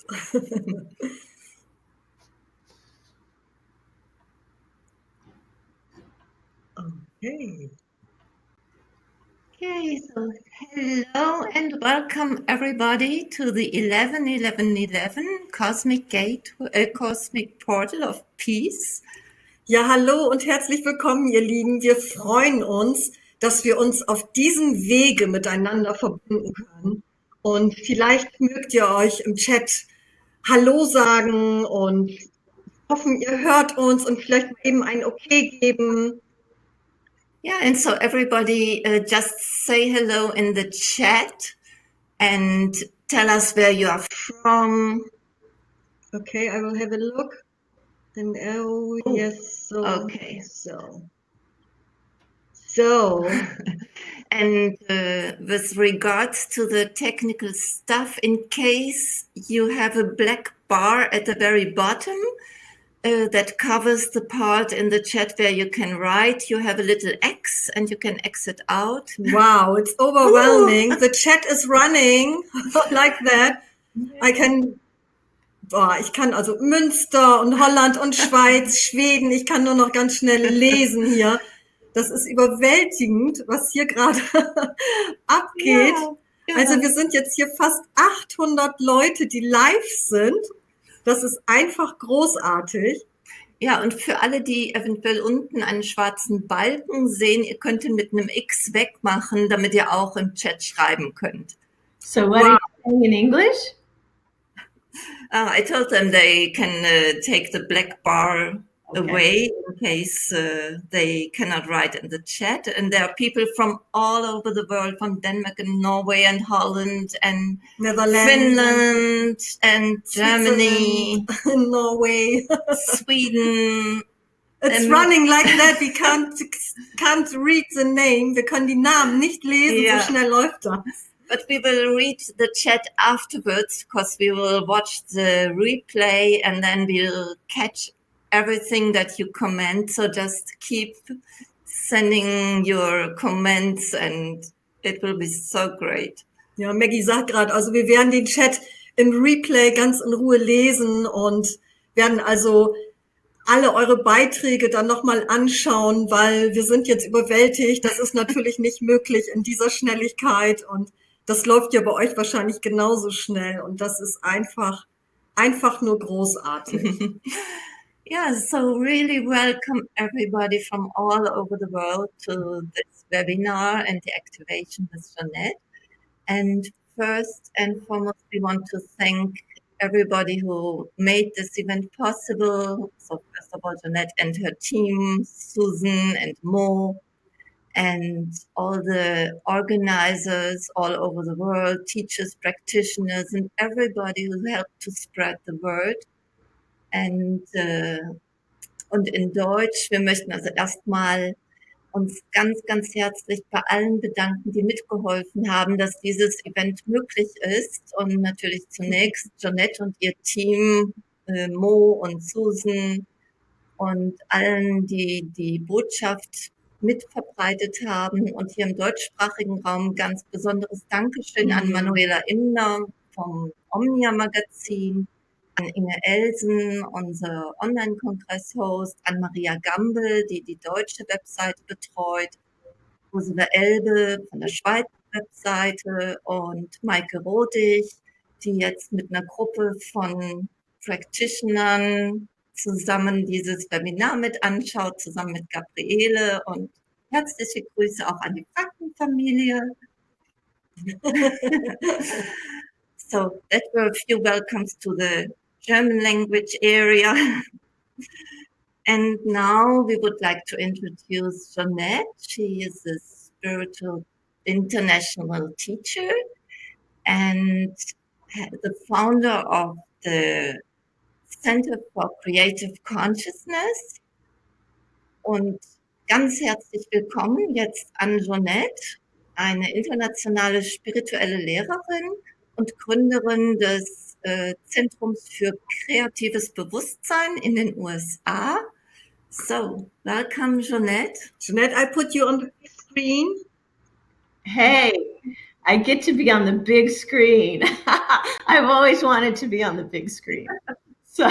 Okay. Okay, so hello and welcome everybody to the 11-11-11 Cosmic Portal of Peace. Ja, hallo und herzlich willkommen, ihr Lieben. Wir freuen uns, dass wir uns auf diesem Wege miteinander verbinden können. Und vielleicht mögt ihr euch im Chat Hallo sagen und hoffen, ihr hört uns und vielleicht mal eben ein Okay geben. Yeah, and so everybody just say hello in the chat and tell us where you are from. Okay, I will have a look. And oh, yes, so. Okay. So. And with regards to the technical stuff, in case you have a black bar at the very bottom that covers the part in the chat where you can write, you have a little X and you can exit out. Wow, it's overwhelming. The chat is running like that. Ich kann also Münster und Holland und Schweiz, Schweden, ich kann nur noch ganz schnell lesen hier. Das ist überwältigend, was hier gerade abgeht. Ja. Also wir sind jetzt hier fast 800 Leute, die live sind. Das ist einfach großartig. Ja, und für alle, die eventuell unten einen schwarzen Balken sehen, ihr könnt ihn mit einem X wegmachen, damit ihr auch im Chat schreiben könnt. So what are you saying in English? I told them they can take the black bar away in case they cannot write in the chat. And there are people from all over the world, from Denmark and Norway and Holland and Netherlands, Finland and Germany, Norway, Sweden. It's running like that. We can't read the name. Wir können die Namen nicht lesen. Yeah. So schnell läuft das. But we will read the chat afterwards because we will watch the replay and then we'll catch everything that you comment. So just keep sending your comments and it will be so great. Ja, Meggi sagt gerade, also wir werden den Chat im Replay ganz in Ruhe lesen und werden also alle eure Beiträge dann nochmal anschauen, weil wir sind jetzt überwältigt. Das ist natürlich nicht möglich in dieser Schnelligkeit und das läuft ja bei euch wahrscheinlich genauso schnell und das ist einfach nur großartig. Yeah, so really welcome everybody from all over the world to this webinar and the activation with Jonette. And first and foremost, we want to thank everybody who made this event possible. So first of all, Jonette and her team, Susan and Mo, and all the organizers all over the world, teachers, practitioners, and everybody who helped to spread the word. Und in Deutsch, wir möchten also erstmal uns ganz, ganz herzlich bei allen bedanken, die mitgeholfen haben, dass dieses Event möglich ist. Und natürlich zunächst Jonette und ihr Team, Mo und Susan und allen, die die Botschaft mitverbreitet haben. Und hier im deutschsprachigen Raum ganz besonderes Dankeschön an Manuela Imner vom Omnia-Magazin, an Inge Elsen, unser Online-Kongress-Host, an Maria Gambel, die die deutsche Webseite betreut, Ursula Elbe von der Schweizer Webseite und Maike Rodig, die jetzt mit einer Gruppe von Practitionern zusammen dieses Webinar mit anschaut, zusammen mit Gabriele, und herzliche Grüße auch an die Frankenfamilie. So that were a few welcomes to the German language area. And now we would like to introduce Jonette. She is a spiritual international teacher and the founder of the Center for Creative Consciousness. Und ganz herzlich willkommen jetzt an Jonette, eine internationale spirituelle Lehrerin und Gründerin des Zentrums für kreatives Bewusstsein in den USA. So, welcome, Jonette. Jonette, I put you on the screen. Hey, I get to be on the big screen. I've always wanted to be on the big screen. So,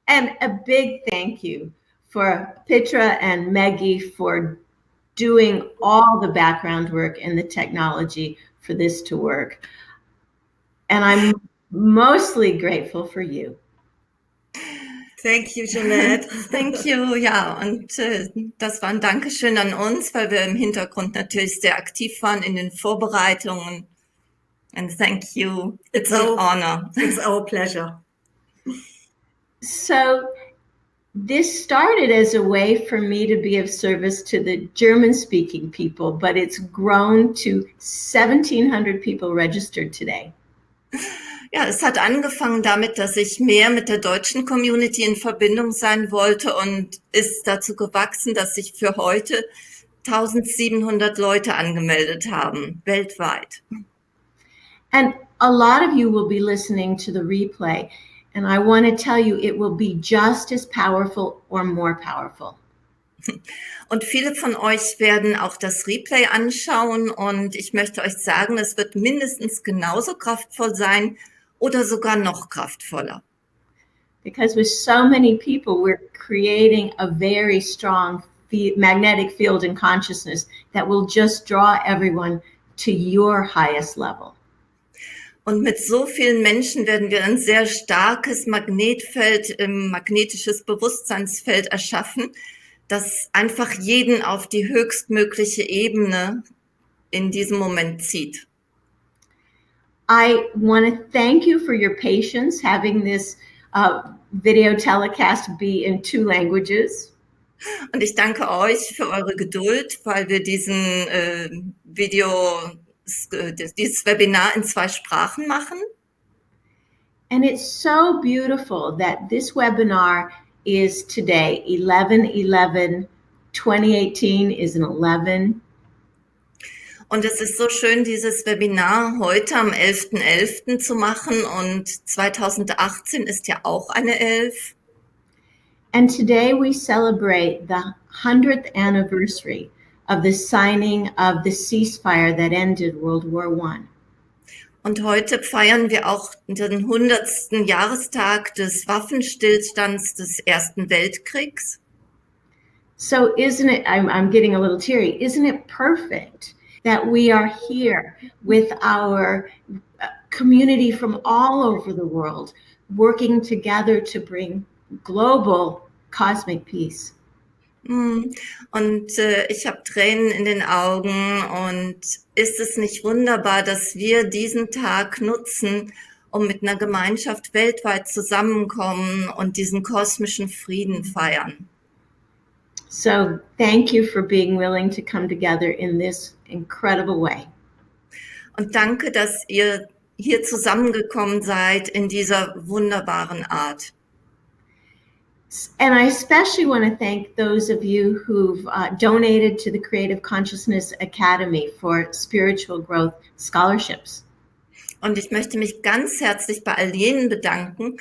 and a big thank you for Petra and Meggi for doing all the background work and the technology for this to work. And I'm mostly grateful for you. Thank you, Jonette. Thank you, ja, und das war ein Dankeschön an uns, weil wir im Hintergrund natürlich sehr aktiv waren in den Vorbereitungen. And thank you. It's an honor. It's our pleasure. So this started as a way for me to be of service to the German-speaking people, but it's grown to 1,700 people registered today. Ja, es hat angefangen damit, dass ich mehr mit der deutschen Community in Verbindung sein wollte und ist dazu gewachsen, dass sich für heute 1.700 Leute angemeldet haben, weltweit. And a lot of you will be listening to the replay, and I want to tell you it will be just as powerful or more powerful. Und viele von euch werden auch das Replay anschauen und ich möchte euch sagen, es wird mindestens genauso kraftvoll sein oder sogar noch kraftvoller. Because with so many people, we're creating a very strong magnetic field in consciousness that will just draw everyone to your highest level. Und mit so vielen Menschen werden wir ein sehr starkes Magnetfeld, magnetisches Bewusstseinsfeld erschaffen, das einfach jeden auf die höchstmögliche Ebene in diesem Moment zieht. I want to thank you for your patience having this video telecast be in 2 languages. Und ich danke euch für eure Geduld, weil wir dieses Webinar in 2 Sprachen machen. And it's so beautiful that this webinar is today, 11/11/2018 is an 11. Und es ist so schön, dieses Webinar heute am 11.11. zu machen und 2018 ist ja auch eine 11. And today we celebrate the 100th anniversary of the signing of the ceasefire that ended World War I. Und heute feiern wir auch den 100. Jahrestag des Waffenstillstands des Ersten Weltkriegs. So isn't it, I'm getting a little teary, isn't it perfect that we are here with our community from all over the world working together to bring global cosmic peace? Und ich habe Tränen in den Augen und ist es nicht wunderbar, dass wir diesen Tag nutzen, um mit einer Gemeinschaft weltweit zusammenkommen und diesen kosmischen Frieden feiern. So thank you for being willing to come together in this incredible way. Und danke, dass ihr hier zusammengekommen seid in dieser wunderbaren Art. And I especially want to thank those of you who've donated to the Creative Consciousness Academy for spiritual growth scholarships. Und ich möchte mich ganz herzlich bei all jenen bedanken,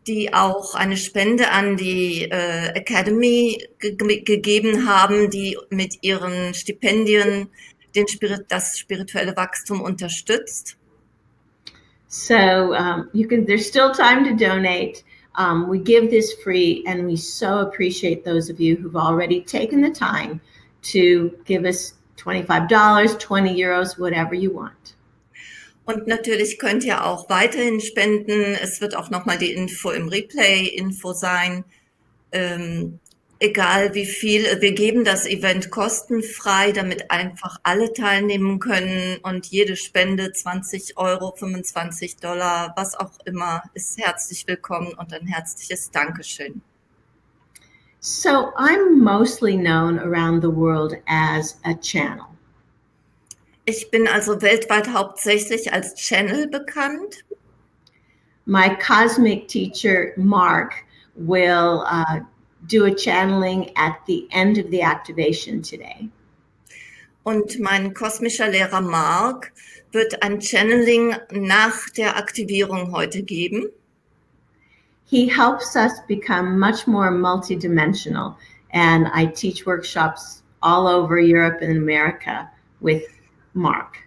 die auch eine Spende an die Academy gegeben haben, die mit ihren Stipendien das spirituelle Wachstum unterstützt. So there's still time to donate. We give this free, and we so appreciate those of you who've already taken the time to give us $25, 20 euros, whatever you want. Und natürlich könnt ihr auch weiterhin spenden. Es wird auch nochmal die Info im Replay-Info sein. Egal wie viel, wir geben das Event kostenfrei, damit einfach alle teilnehmen können und jede Spende 20 Euro, 25 $, was auch immer, ist herzlich willkommen und ein herzliches Dankeschön. So I'm mostly known around the world as a channel. Ich bin also weltweit hauptsächlich als Channel bekannt. My cosmic teacher, Mark, will do a channeling at the end of the activation today. Und mein kosmischer Lehrer Mark wird ein Channeling nach der Aktivierung heute geben. He helps us become much more multidimensional, and I teach workshops all over Europe and America with Mark.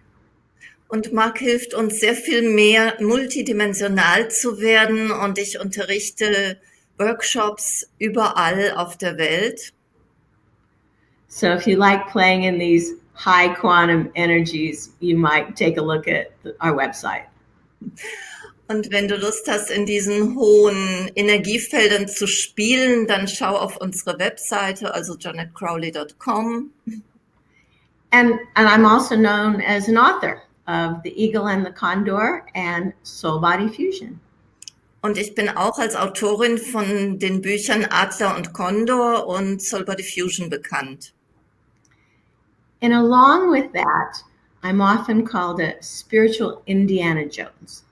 Und Marc hilft uns sehr viel mehr, multidimensional zu werden, und ich unterrichte Workshops überall auf der Welt. So if you like playing in these high quantum energies, you might take a look at our website. Und wenn du Lust hast, in diesen hohen Energiefeldern zu spielen, dann schau auf unsere Webseite, also JonetteCrowley.com. And I'm also known as an author of The Eagle and the Condor and Soul Body Fusion. Und ich bin auch als Autorin von den Büchern Adler und Kondor und Soul Body Fusion bekannt. And along with that, I'm often called a spiritual Indiana Jones.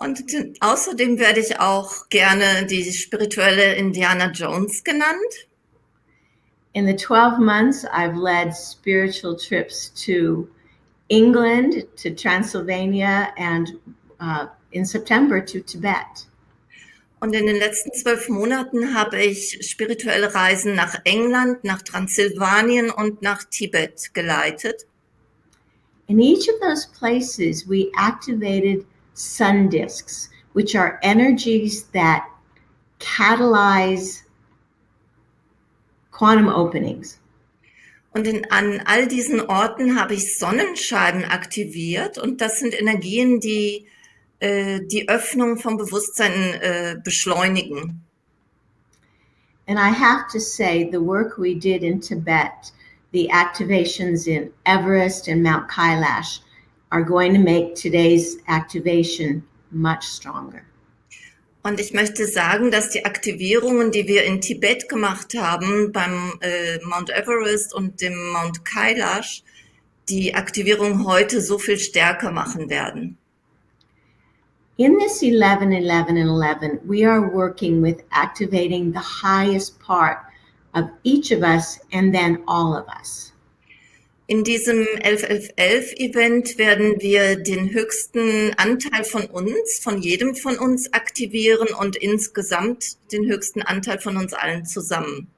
Und außerdem werde ich auch gerne die spirituelle Indiana Jones genannt. In the 12 months, I've led spiritual trips to England, to Transylvania, and in September to Tibet. Und in den letzten 12 Monaten habe ich spirituelle Reisen nach England, nach Transsilvanien und nach Tibet geleitet. In each of those places, we activated sun discs, which are energies that catalyze quantum openings. Und an all diesen Orten habe ich Sonnenscheiben aktiviert, und das sind Energien, die die Öffnung vom Bewusstsein beschleunigen. And I have to say, the work we did in Tibet, the activations in Everest and Mount Kailash, are going to make today's activation much stronger. Und ich möchte sagen, dass die Aktivierungen, die wir in Tibet gemacht haben, beim Mount Everest und dem Mount Kailash, die Aktivierung heute so viel stärker machen werden. In this 11, 11, and 11, we are working with activating the highest part of each of us and then all of us. In diesem 11-11-11-Event werden wir den höchsten Anteil von uns, von jedem von uns aktivieren, und insgesamt den höchsten Anteil von uns allen zusammen.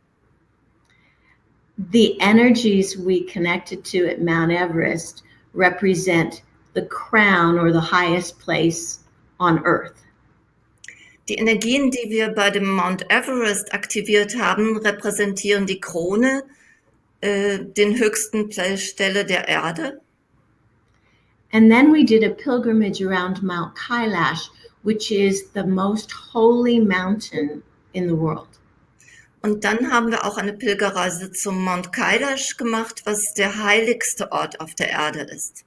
The energies we connected to at Mount Everest represent the crown or the highest place on Earth. Die Energien, die wir bei dem Mount Everest aktiviert haben, repräsentieren die Krone, den höchsten Stelle der Erde. And then we did a pilgrimage around Mount Kailash, which is the most holy mountain in the world. Und dann haben wir auch eine Pilgerreise zum Mount Kailash gemacht, was der heiligste Ort auf der Erde ist.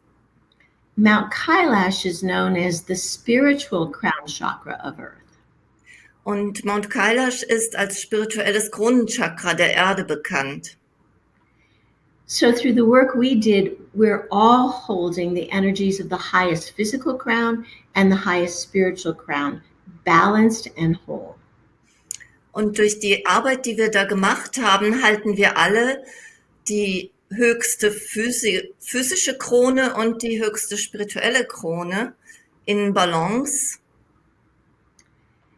Mount Kailash is known as the spiritual crown chakra of Earth. Und Mount Kailash ist als spirituelles Kronenchakra der Erde bekannt. So through the work we did, we're all holding the energies of the highest physical crown and the highest spiritual crown, balanced and whole. Und durch die Arbeit, die wir da gemacht haben, halten wir alle die höchste physische Krone und die höchste spirituelle Krone in Balance.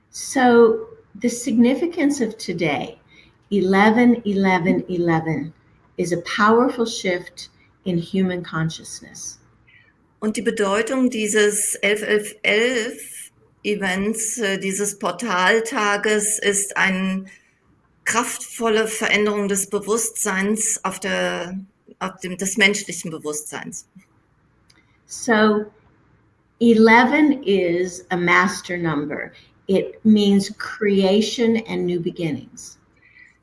So the significance of today, 11, 11, 11, is a powerful shift in human consciousness. Und die Bedeutung dieses 11-11-11-Events, dieses Portaltages, ist eine kraftvolle Veränderung des Bewusstseins des menschlichen Bewusstseins. So 11 is a master number. It means creation and new beginnings.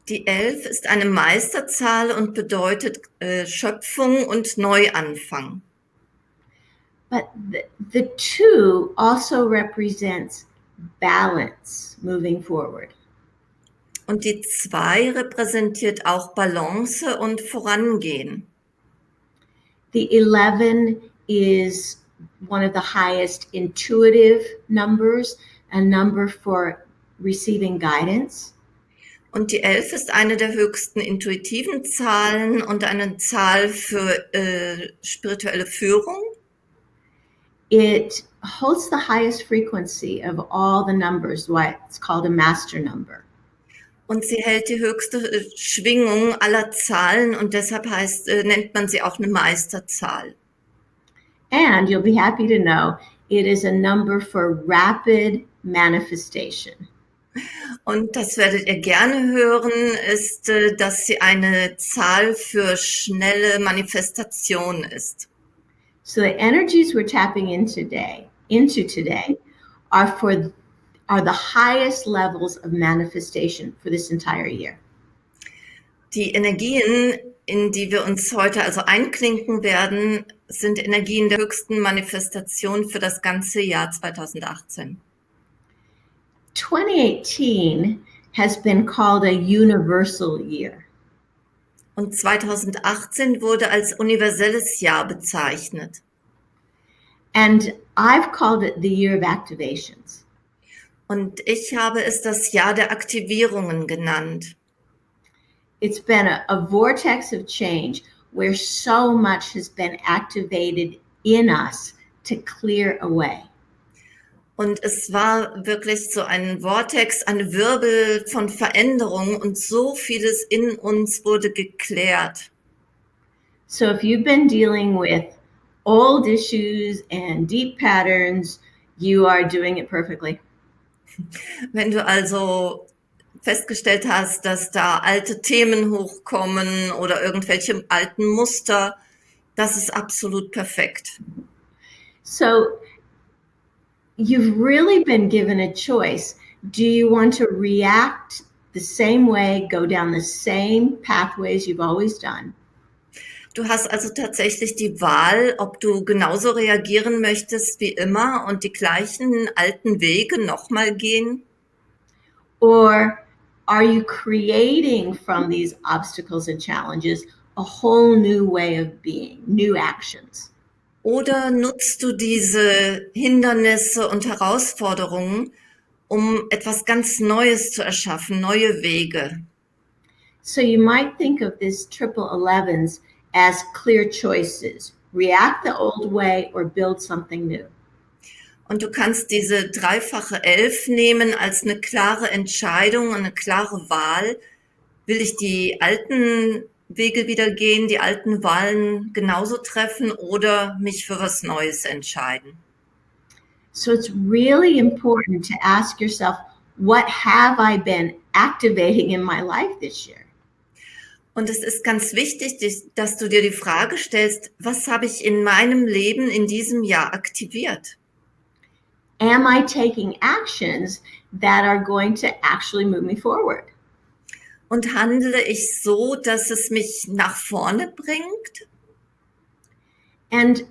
Die 11 ist eine Meisterzahl und bedeutet Schöpfung und Neuanfang. But the 2 also represents balance moving forward. Und die 2 repräsentiert auch Balance und Vorangehen. The 11 is one of the highest intuitive numbers, a number for receiving guidance. Und die 11 ist eine der höchsten intuitiven Zahlen und eine Zahl für spirituelle Führung. It holds the highest frequency of all the numbers, why it's called a master number. Und sie hält die höchste Schwingung aller Zahlen, und deshalb nennt man sie auch eine Meisterzahl. And you'll be happy to know it is a number for rapid manifestation. Und das werdet ihr gerne hören, ist, dass sie eine Zahl für schnelle Manifestation ist. So the energies we're tapping into today are the highest levels of manifestation for this entire year. Die Energien, in die wir uns heute also einklinken werden, sind Energien der höchsten Manifestation für das ganze Jahr 2018. 2018 has been called a universal year. Und 2018 wurde als universelles Jahr bezeichnet. And I've called it the year of activations. Und ich habe es das Jahr der Aktivierungen genannt. It's been a vortex of change where so much has been activated in us to clear away. Und es war wirklich so ein Vortex, ein Wirbel von Veränderung und so vieles in uns wurde geklärt. So if you've been dealing with old issues and deep patterns, you are doing it perfectly. Wenn du also festgestellt hast, dass da alte Themen hochkommen oder irgendwelche alten Muster, das ist absolut perfekt. So you've really been given a choice. Do you want to react the same way, go down the same pathways you've always done? Du hast also tatsächlich die Wahl, ob du genauso reagieren möchtest wie immer und die gleichen alten Wege nochmal gehen. Or are you creating from these obstacles and challenges a whole new way of being, new actions? Oder nutzt du diese Hindernisse und Herausforderungen, um etwas ganz Neues zu erschaffen, neue Wege? So you might think of this triple 11s as clear choices. React the old way or build something new. Und du kannst diese dreifache 11 nehmen als eine klare Entscheidung, eine klare Wahl. Will ich die alten Wege wieder gehen, die alten Wahlen genauso treffen oder mich für was Neues entscheiden? So it's really important to ask yourself, what have I been activating in my life this year? Und es ist ganz wichtig, dass du dir die Frage stellst, was habe ich in meinem Leben in diesem Jahr aktiviert? Am I taking actions that are going to actually move me forward? Und handle ich so, dass es mich nach vorne bringt? And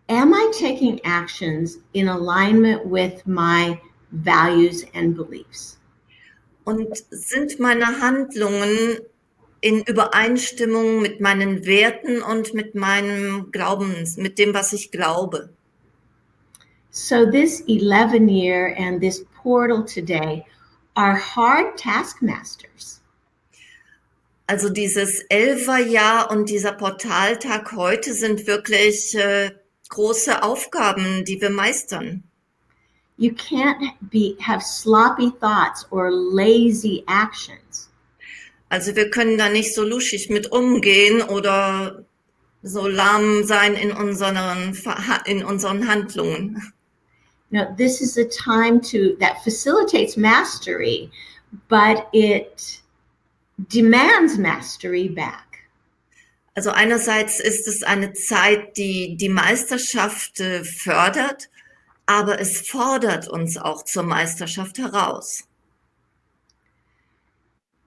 am I taking actions in alignment with my values and beliefs? Und sind meine Handlungen in Übereinstimmung mit meinen Werten und mit meinem Glauben, mit dem, was ich glaube? So this 11 year and this portal today are hard taskmasters. Also dieses 11er-Jahr und dieser Portaltag heute sind wirklich große Aufgaben, die wir meistern. You can't have sloppy thoughts or lazy actions. Also wir können da nicht so luschig mit umgehen oder so lahm sein in unseren Handlungen. No, this is a time that facilitates mastery, but it demands mastery back. Also einerseits ist es eine Zeit, die die Meisterschaft fördert, aber es fordert uns auch zur Meisterschaft heraus.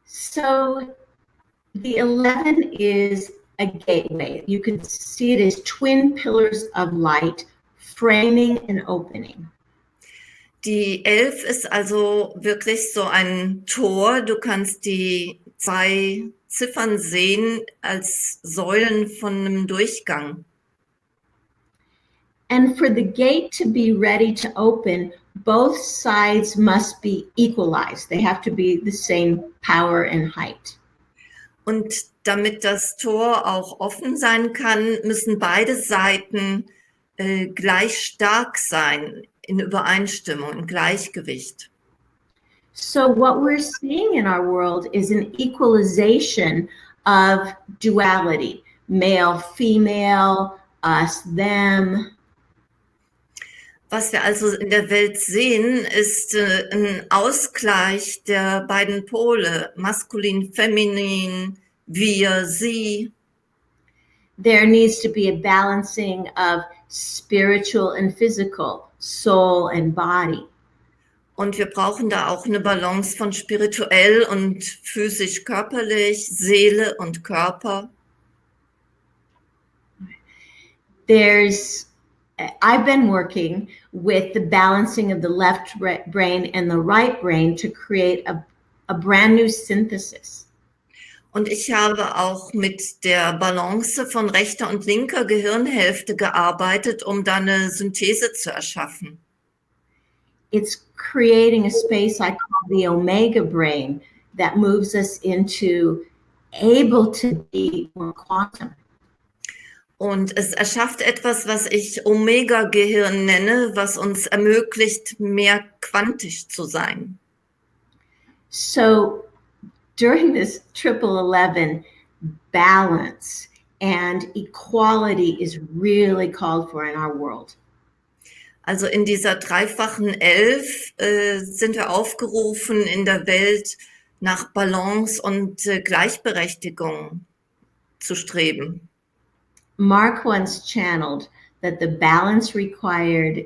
So the 11 is a gateway. You can see it as twin pillars of light, framing and opening. Die 11 ist also wirklich so ein Tor. Du kannst die 2 Ziffern sehen als Säulen von einem Durchgang. And for the gate to be ready to open, both sides must be equalized. They have to be the same power and height. Und damit das Tor auch offen sein kann, müssen beide Seiten gleich stark sein, in Übereinstimmung, im Gleichgewicht. So what we're seeing in our world is an equalization of duality, male, female, us, them. Was wir also in der Welt sehen, ist ein Ausgleich der beiden Pole, maskulin, feminin, wir, sie. There needs to be a balancing of spiritual and physical, soul and body. Und wir brauchen da auch eine Balance von spirituell und physisch, körperlich, Seele und Körper. I've been working with the balancing of the left brain and the right brain to create a brand new synthesis. Und ich habe auch mit der Balance von rechter und linker Gehirnhälfte gearbeitet, um da eine Synthese zu erschaffen. It's creating a space I call the omega brain that moves us into able to be more quantum. Und es erschafft etwas, was ich Omega-Gehirn nenne, was uns ermöglicht, mehr quantisch zu sein. So during this 1111, balance and equality is really called for in our world. Also in dieser dreifachen 11 sind wir aufgerufen, in der Welt nach Balance und Gleichberechtigung zu streben. Mark once channeled that the balance required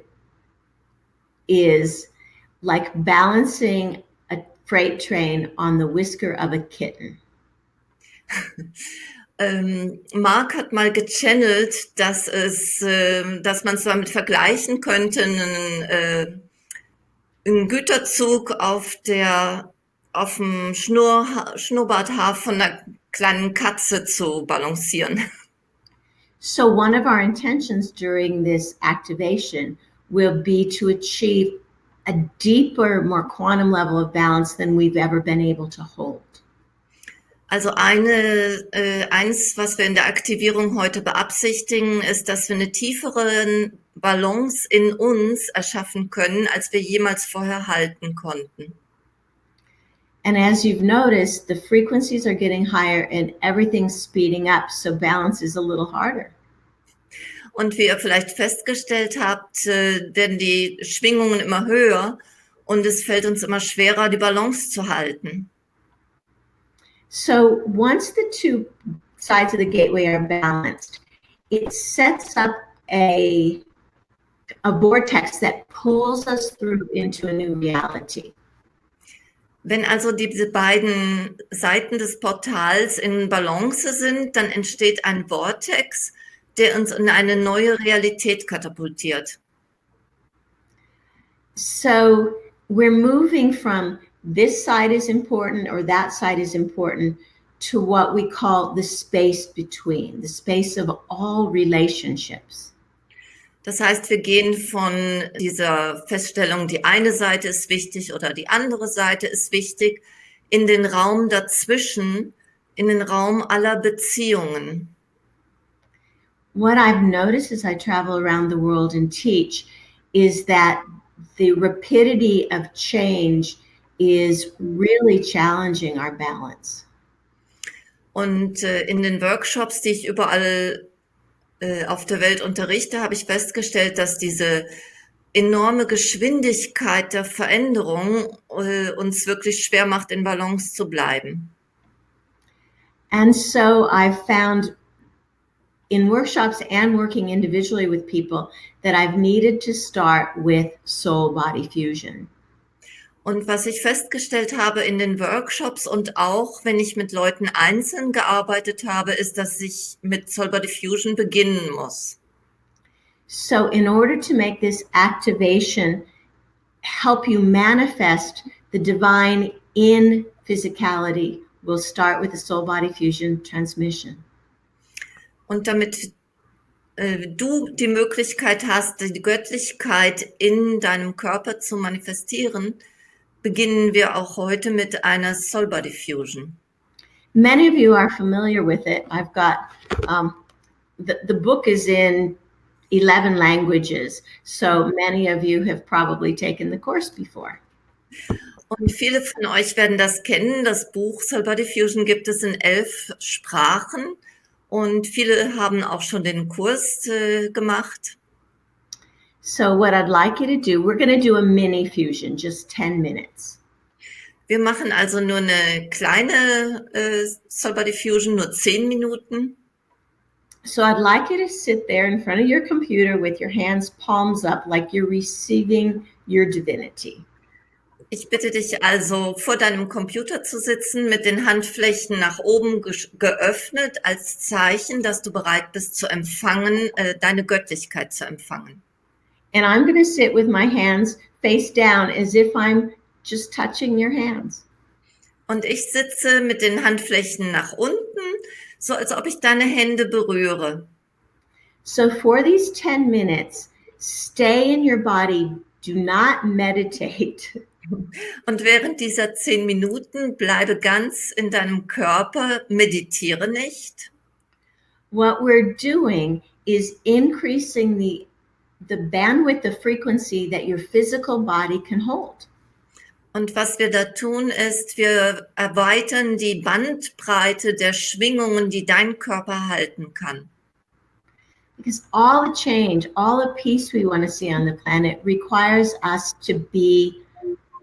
is like balancing a freight train on the whisker of a kitten. Mark hat mal gechannelt, dass man es damit vergleichen könnte, einen Güterzug auf dem Schnurrbarthaar von einer kleinen Katze zu balancieren. So one of our intentions during this activation will be to achieve a deeper, more quantum level of balance than we've ever been able to hold. Also eins, was wir in der Aktivierung heute beabsichtigen, ist, dass wir eine tiefere Balance in uns erschaffen können, als wir jemals vorher halten konnten. And as you've noticed, the frequencies are getting higher and everything's speeding up, so balance is a little harder. Und wie ihr vielleicht festgestellt habt, werden die Schwingungen immer höher und es fällt uns immer schwerer, die Balance zu halten. So once the two sides of the gateway are balanced, it sets up a vortex that pulls us through into a new reality. Wenn also diese beiden Seiten des Portals in Balance sind, dann entsteht ein Vortex, der uns in eine neue Realität katapultiert. So we're moving from this side is important or that side is important to what we call the space between, the space of all relationships. Das heißt, wir gehen von dieser Feststellung, die eine Seite ist wichtig oder die andere Seite ist wichtig, in den Raum dazwischen, in den Raum aller Beziehungen. What I've noticed as I travel around the world and teach is that the rapidity of change is really challenging our balance. Und in den Workshops, die ich überall auf der Welt unterrichte, habe ich festgestellt, dass diese enorme Geschwindigkeit der Veränderung uns wirklich schwer macht, in Balance zu bleiben. And so I've found in workshops and working individually with people that I've needed to start with soul-body fusion. Und was ich festgestellt habe in den Workshops und auch, wenn ich mit Leuten einzeln gearbeitet habe, ist, dass ich mit Soul Body Fusion beginnen muss. So in order to make this activation help you manifest the divine in physicality, we'll start with the Soul Body Fusion transmission. Und damit du die Möglichkeit hast, die Göttlichkeit in deinem Körper zu manifestieren, beginnen wir auch heute mit einer Soul Body Fusion. Many of you are familiar with it. I've got, the book is in 11 languages, so many of you have probably taken the course before. Und viele von euch werden das kennen. Das Buch Soul Body Fusion gibt es in 11 Sprachen und viele haben auch schon den Kurs gemacht. So what I'd like you to do, we're going to do a mini fusion, just 10 minutes. Wir machen also nur eine kleine Soul Body Fusion, nur 10 Minuten. So I'd like you to sit there in front of your computer with your hands palms up like you're receiving your divinity. Ich bitte dich also, vor deinem Computer zu sitzen, mit den Handflächen nach oben geöffnet, als Zeichen, dass du bereit bist zu empfangen, deine Göttlichkeit zu empfangen. And I'm going to sit with my hands face down as if I'm just touching your hands. Und ich sitze mit den Handflächen nach unten, so als ob ich deine Hände berühre. So for these 10 minutes, stay in your body. Do not meditate. Und während dieser 10 Minuten bleibe ganz in deinem Körper, meditiere nicht. What we're doing is increasing the bandwidth, the frequency that your physical body can hold. Und was wir da tun, ist, wir erweitern die Bandbreite der Schwingungen, die dein Körper halten kann. Because all the change, all the peace we want to see on the planet requires us to be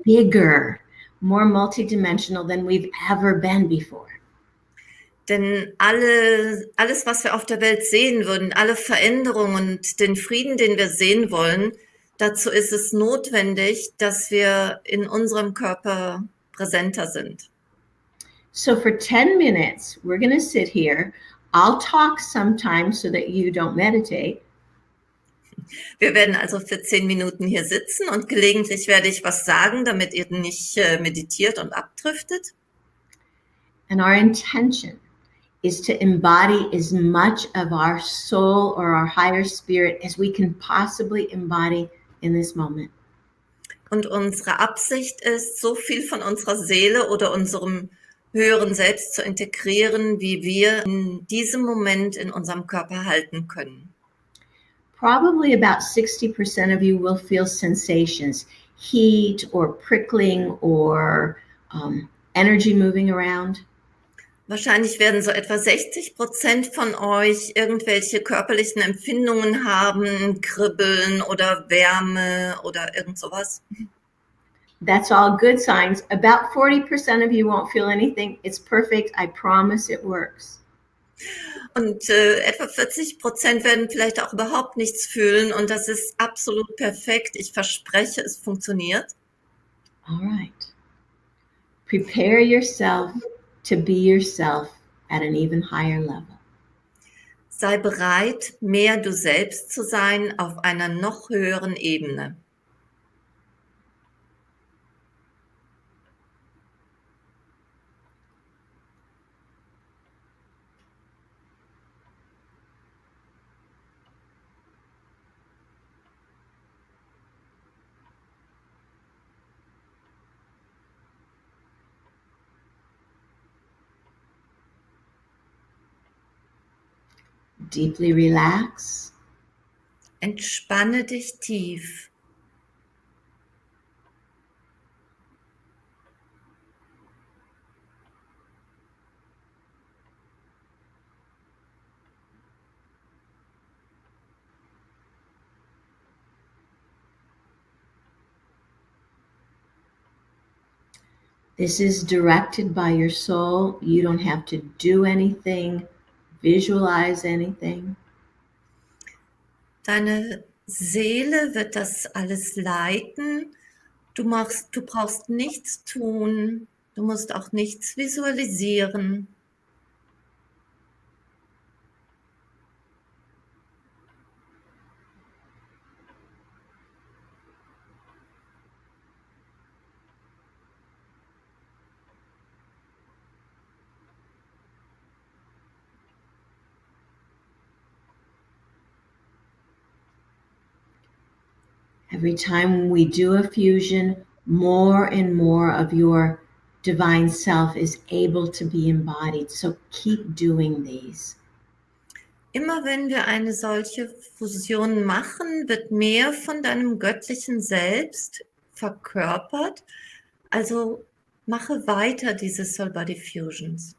bigger, more multidimensional than we've ever been before. Denn alles, was wir auf der Welt sehen würden, alle Veränderungen und den Frieden, den wir sehen wollen, dazu ist es notwendig, dass wir in unserem Körper präsenter sind. So for 10 minutes, we're going to sit here. I'll talk sometimes so that you don't meditate. Wir werden also für 10 Minuten hier sitzen und gelegentlich werde ich was sagen, damit ihr nicht meditiert und abdriftet. And our intention is to embody as much of our soul or our higher spirit as we can possibly embody in this moment. Und unsere Absicht ist, so viel von unserer Seele oder unserem höheren Selbst zu integrieren, wie wir in diesem Moment in unserem Körper halten können. Probably about 60% of you will feel sensations, heat or prickling or energy moving around. Wahrscheinlich werden so etwa 60% von euch irgendwelche körperlichen Empfindungen haben, Kribbeln oder Wärme oder irgend sowas. That's all good signs. About 40% of you won't feel anything. It's perfect. I promise it works. Und etwa 40% werden vielleicht auch überhaupt nichts fühlen und das ist absolut perfekt. Ich verspreche, es funktioniert. All right. Prepare yourself to be yourself at an even higher level. Sei bereit, mehr du selbst zu sein auf einer noch höheren Ebene. Deeply relax. Entspanne dich tief. This is directed by your soul. You don't have to do anything, visualize anything. Deine Seele wird das alles leiten. Du brauchst nichts tun. Du musst auch nichts visualisieren. Every time we do a fusion, more and more of your divine self is able to be embodied. So keep doing these. Immer wenn wir eine solche Fusion machen, wird mehr von deinem göttlichen Selbst verkörpert. Also mache weiter diese Soul Body Fusions.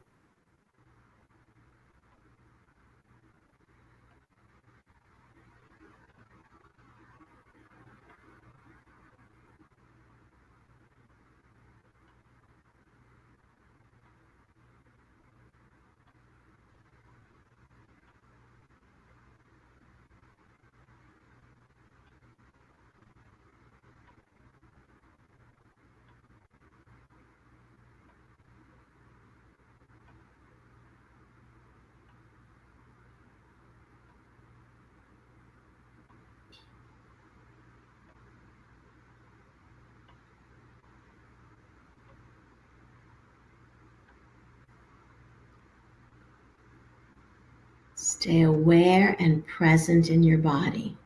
Stay aware and present in your body.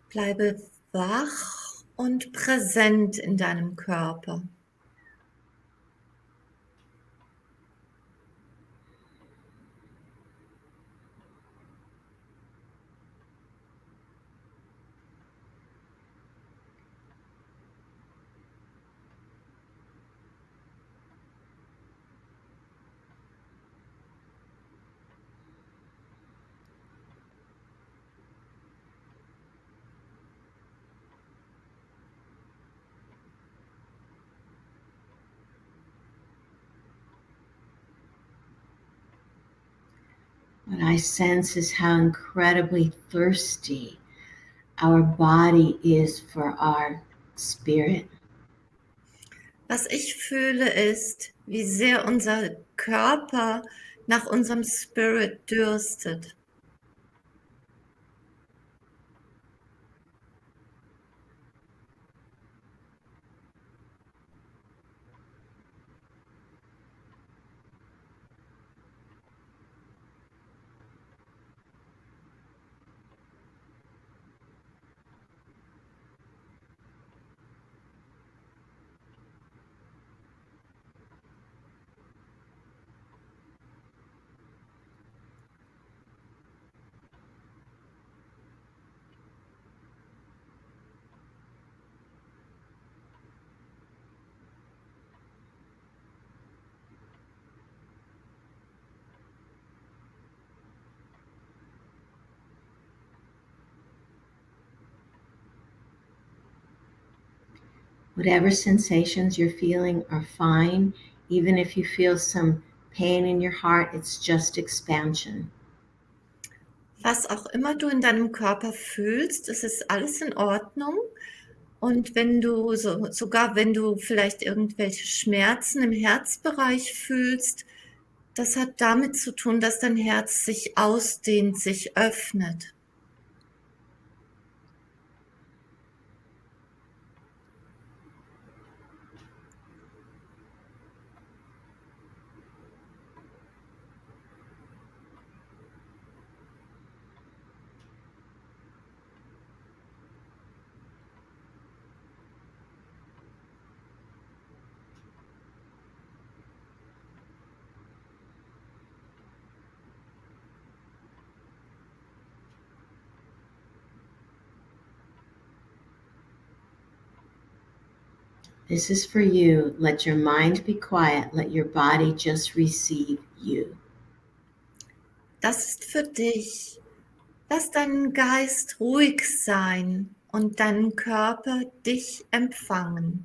Bleibe wach und präsent in deinem Körper. What I sense is how incredibly thirsty our body is for our spirit. Was ich fühle ist, wie sehr unser Körper nach unserem Spirit dürstet. Whatever sensations you're feeling are fine. Even if you feel some pain in your heart, it's just expansion. Was auch immer du in deinem Körper fühlst, es ist alles in Ordnung. Und wenn du sogar wenn du vielleicht irgendwelche Schmerzen im Herzbereich fühlst, das hat damit zu tun, dass dein Herz sich ausdehnt, sich öffnet. This is for you. Let your mind be quiet. Let your body just receive you. Das ist für dich. Lass deinen Geist ruhig sein und deinen Körper dich empfangen.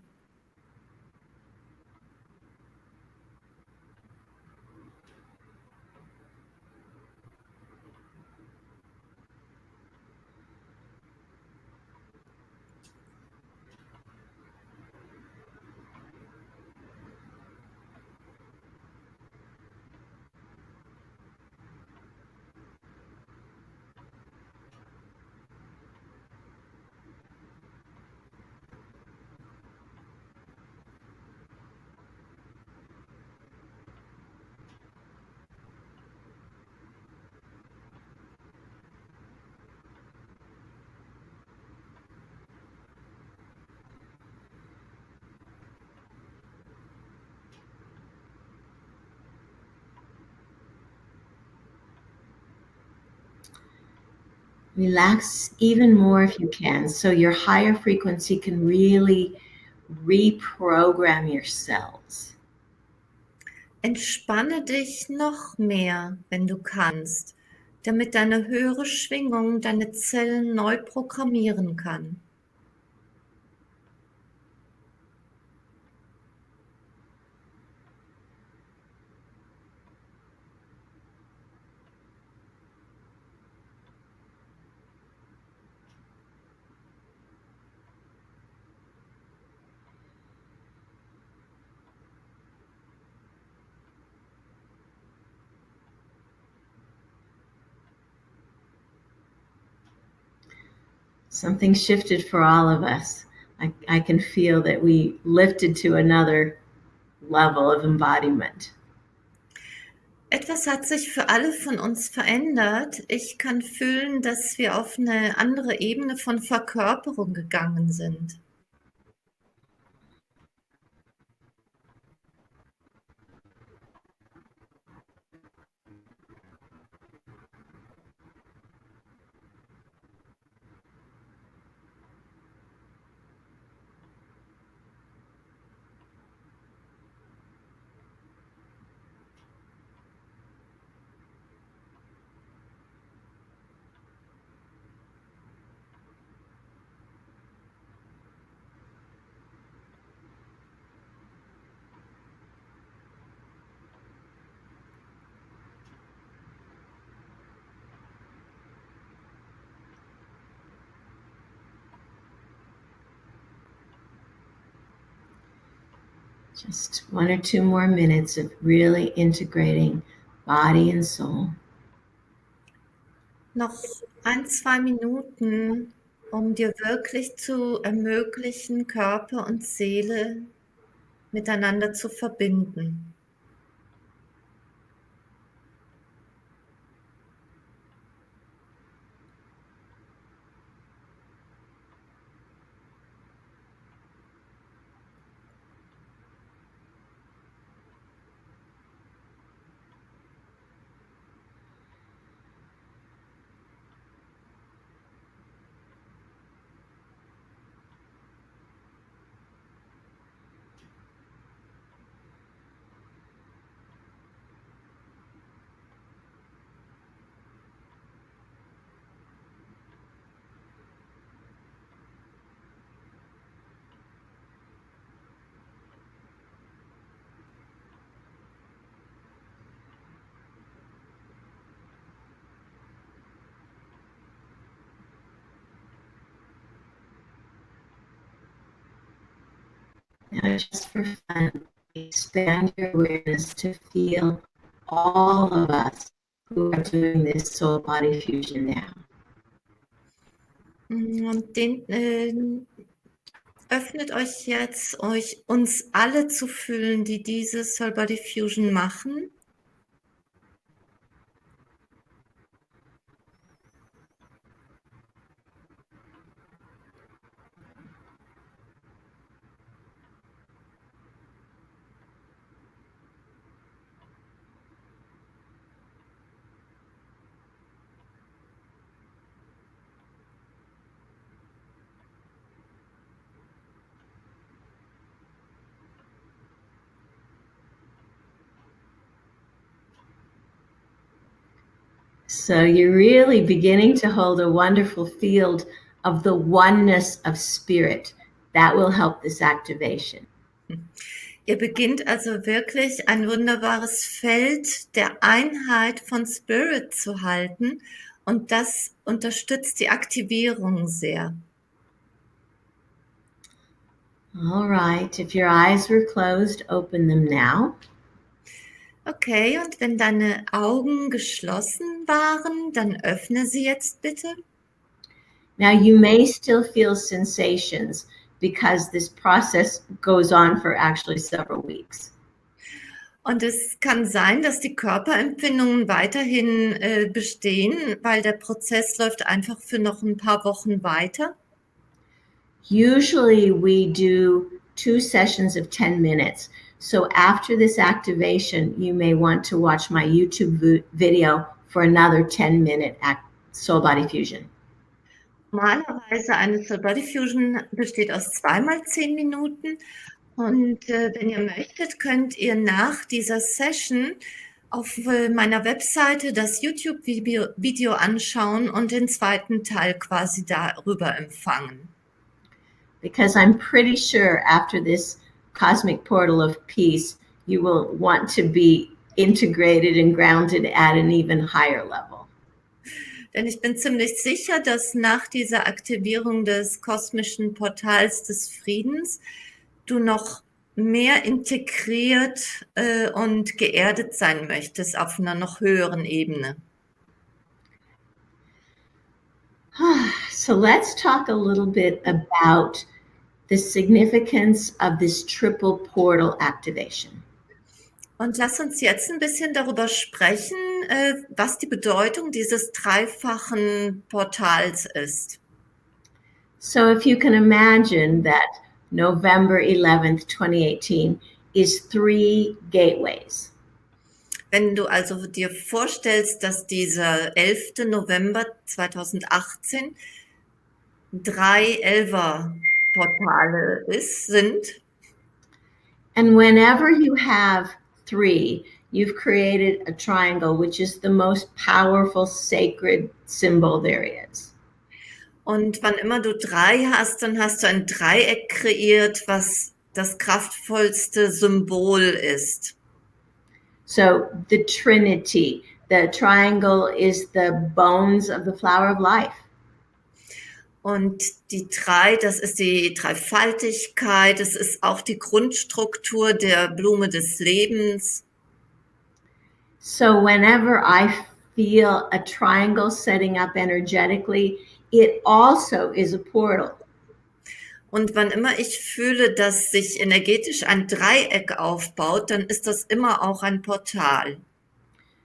Relax even more if you can, so your higher frequency can really reprogram your cells. Entspanne dich noch mehr, wenn du kannst, damit deine höhere Schwingung deine Zellen neu programmieren kann. Something shifted for all of us. I can feel that we lifted to another level of embodiment. Etwas hat sich für alle von uns verändert. Ich kann fühlen, dass wir auf eine andere Ebene von Verkörperung gegangen sind. Just 1 or 2 more minutes of really integrating body and soul. Noch 1, 2 Minuten, um dir wirklich zu ermöglichen, Körper und Seele miteinander zu verbinden. Now, just for fun, expand your awareness to feel all of us who are doing this soul body fusion now. Und öffnet euch jetzt, uns alle zu fühlen, die diese Soul Body Fusion machen. So you're really beginning to hold a wonderful field of the oneness of spirit. That will help this activation. Ihr beginnt also wirklich ein wunderbares Feld der Einheit von Spirit zu halten und das unterstützt die Aktivierung sehr. All right, if your eyes were closed, open them now. Okay, und wenn deine Augen geschlossen waren, dann öffne sie jetzt bitte. Now you may still feel sensations because this process goes on for actually several weeks. Und es kann sein, dass die Körperempfindungen weiterhin bestehen, weil der Prozess läuft einfach für noch ein paar Wochen weiter. Usually we do 2 sessions of 10 minutes. So after this activation, you may want to watch my YouTube video for another 10-minute soul body fusion. Normalerweise eine Soul Body Fusion besteht aus 2 mal 10 Minuten. Und wenn ihr möchtet, könnt ihr nach dieser Session auf meiner Webseite das YouTube-Video anschauen und den zweiten Teil quasi darüber empfangen. Because I'm pretty sure after this cosmic portal of peace, you will want to be integrated and grounded at an even higher level. Denn ich bin ziemlich sicher, dass nach dieser Aktivierung des kosmischen Portals des Friedens du noch mehr integriert und geerdet sein möchtest auf einer noch höheren Ebene. So let's talk a little bit about the significance of this triple portal activation. Und lass uns jetzt ein bisschen darüber sprechen, was die Bedeutung dieses dreifachen Portals ist. So if you can imagine that November 11th, 2018 is 3 gateways. Wenn du also dir vorstellst, dass dieser 11. November 2018 3 Elfer-Portale sind. And whenever you have 3, you've created a triangle, which is the most powerful sacred symbol there is. Und wann immer du 3 hast, dann hast du ein Dreieck kreiert, was das kraftvollste Symbol ist. So the Trinity, the triangle is the bones of the flower of life. Und die 3, das ist die Dreifaltigkeit, das ist auch die Grundstruktur der Blume des Lebens. So whenever I feel a triangle setting up energetically, it also is a portal. Und wann immer ich fühle, dass sich energetisch ein Dreieck aufbaut, dann ist das immer auch ein Portal.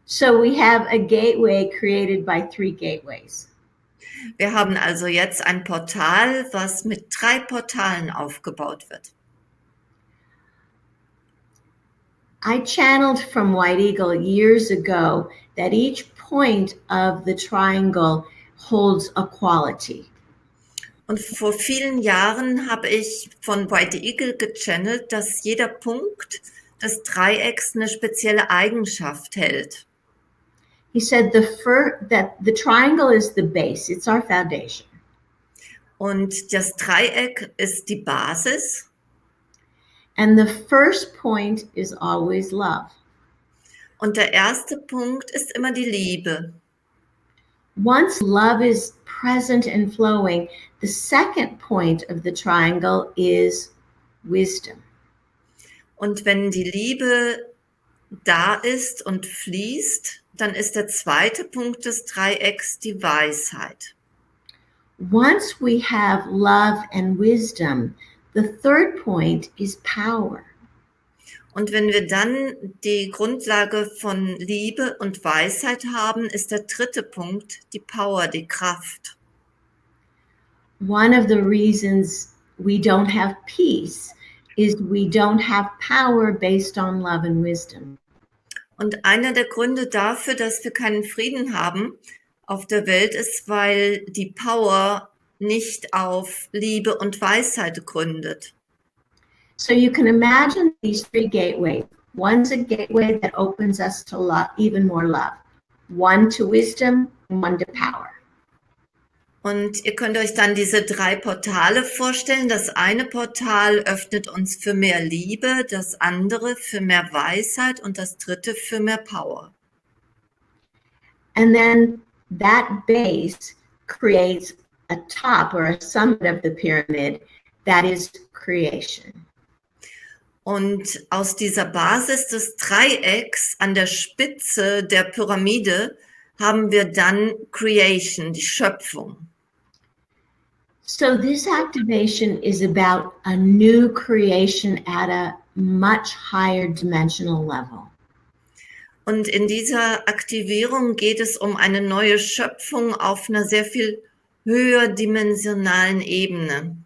So we have a gateway created by 3 gateways. Wir haben also jetzt ein Portal, was mit 3 Portalen aufgebaut wird. I channeled from White Eagle years ago that each point of the triangle holds a quality. Und vor vielen Jahren habe ich von White Eagle gechannelt, dass jeder Punkt des Dreiecks eine spezielle Eigenschaft hält. He said that the triangle is the base, it's our foundation. Und das Dreieck ist die Basis. And the first point is always love. Und der erste Punkt ist immer die Liebe. Once love is present and flowing, the second point of the triangle is wisdom. Und wenn die Liebe da ist und fließt, dann ist der zweite Punkt des Dreiecks die Weisheit. Once we have love and wisdom, the third point is power. Und wenn wir dann die Grundlage von Liebe und Weisheit haben, ist der dritte Punkt die Power, die Kraft. One of the reasons we don't have peace is we don't have power based on love and wisdom. Und einer der Gründe dafür, dass wir keinen Frieden haben auf der Welt, ist, weil die Power nicht auf Liebe und Weisheit gründet. So you can imagine these 3 gateways. One's a gateway that opens us to love, even more love. One to wisdom, and one to power. Und ihr könnt euch dann diese 3 Portale vorstellen. Das eine Portal öffnet uns für mehr Liebe, das andere für mehr Weisheit und das dritte für mehr Power. And then that base creates a top or a summit of the pyramid that is creation. Und aus dieser Basis des Dreiecks an der Spitze der Pyramide haben wir dann Creation, die Schöpfung. So this activation is about a new creation at a much higher dimensional level. Und in dieser Aktivierung geht es um eine neue Schöpfung auf einer sehr viel höher dimensionalen Ebene.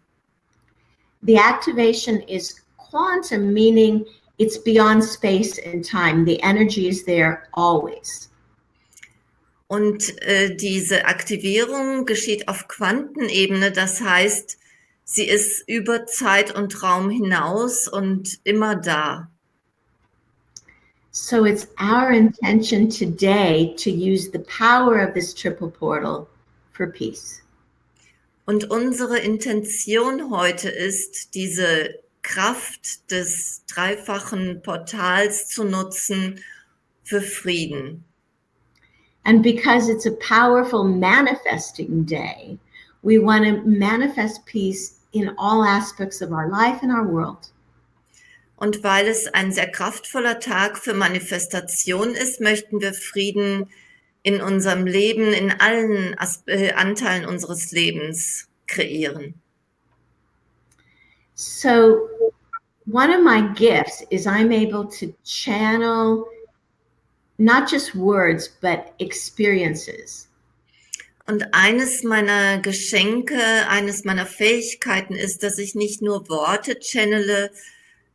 The activation is quantum, meaning it's beyond space and time. The energy is there always. Und diese Aktivierung geschieht auf Quantenebene, das heißt, sie ist über Zeit und Raum hinaus und immer da. So it's our intention today to use the power of this triple portal for peace. Und unsere Intention heute ist, diese Kraft des dreifachen Portals zu nutzen für Frieden. And because it's a powerful manifesting day, we want to manifest peace in all aspects of our life and our world. Und weil es ein sehr kraftvoller Tag für Manifestation ist, möchten wir Frieden in unserem Leben, in allen Anteilen unseres Lebens kreieren. So one of my gifts is I'm able to channel not just words, but experiences. Und eines meiner Geschenke, eines meiner Fähigkeiten ist, dass ich nicht nur Worte channele,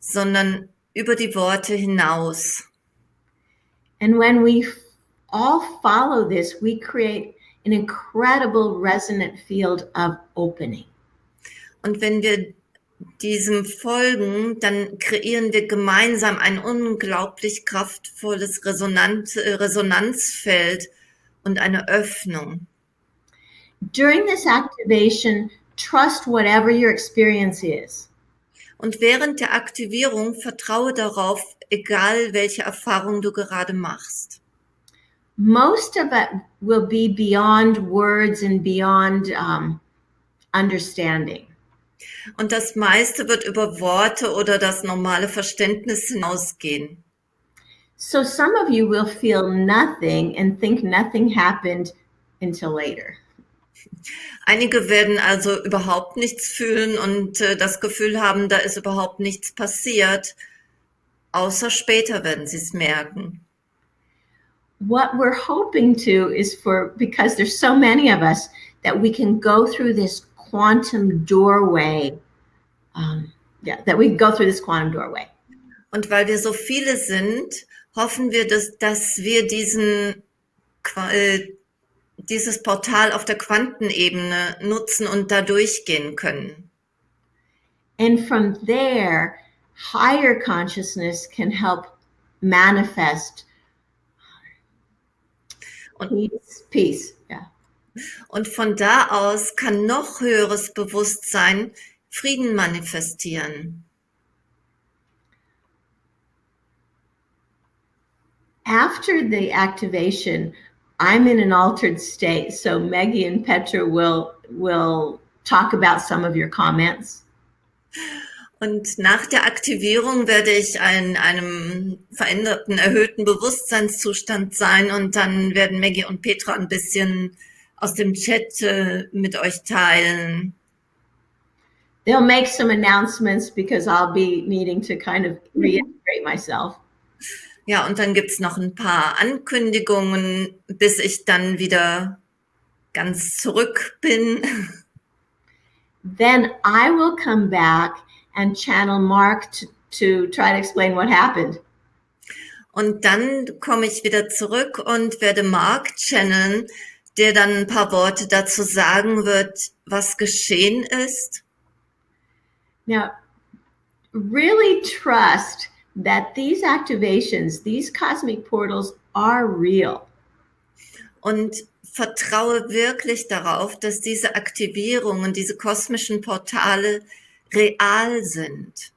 sondern über die Worte hinaus. And when we all follow this, we create an incredible resonant field of opening. Und wenn wir diesem folgen, dann kreieren wir gemeinsam ein unglaublich kraftvolles Resonanzfeld und eine Öffnung. During this activation, trust whatever your experience is. Und während der Aktivierung vertraue darauf, egal welche Erfahrung du gerade machst. Most of it will be beyond words and beyond understanding. Und das meiste wird über Worte oder das normale Verständnis hinausgehen. So some of you will feel nothing and think nothing happened until later. Einige werden also überhaupt nichts fühlen und das Gefühl haben, da ist überhaupt nichts passiert, außer später werden sie es merken. What we're hoping to is because there's so many of us, that we can go through this quantum doorway. That we go through this quantum doorway. Und weil wir so viele sind, hoffen wir, dass wir dieses Portal auf der Quantenebene nutzen und da durchgehen können. And from there, higher consciousness can help manifest peace. Yeah. Und von da aus kann noch höheres Bewusstsein Frieden manifestieren. After the activation, I'm in an altered state, so Meggi and Petra will talk about some of your comments. Und nach der Aktivierung werde ich in einem veränderten, erhöhten Bewusstseinszustand sein und dann werden Meggi und Petra ein bisschen aus dem Chat mit euch teilen. They'll make some announcements because I'll be needing to kind of reiterate myself. Ja, und dann gibt's noch ein paar Ankündigungen, bis ich dann wieder ganz zurück bin. Then I will come back and channel Mark to try to explain what happened. Und dann komme ich wieder zurück und werde Mark channeln, der dann ein paar Worte dazu sagen wird, was geschehen ist. Now, really trust that these activations, these cosmic portals are real. Und vertraue wirklich darauf, dass diese Aktivierungen, diese kosmischen Portale real sind.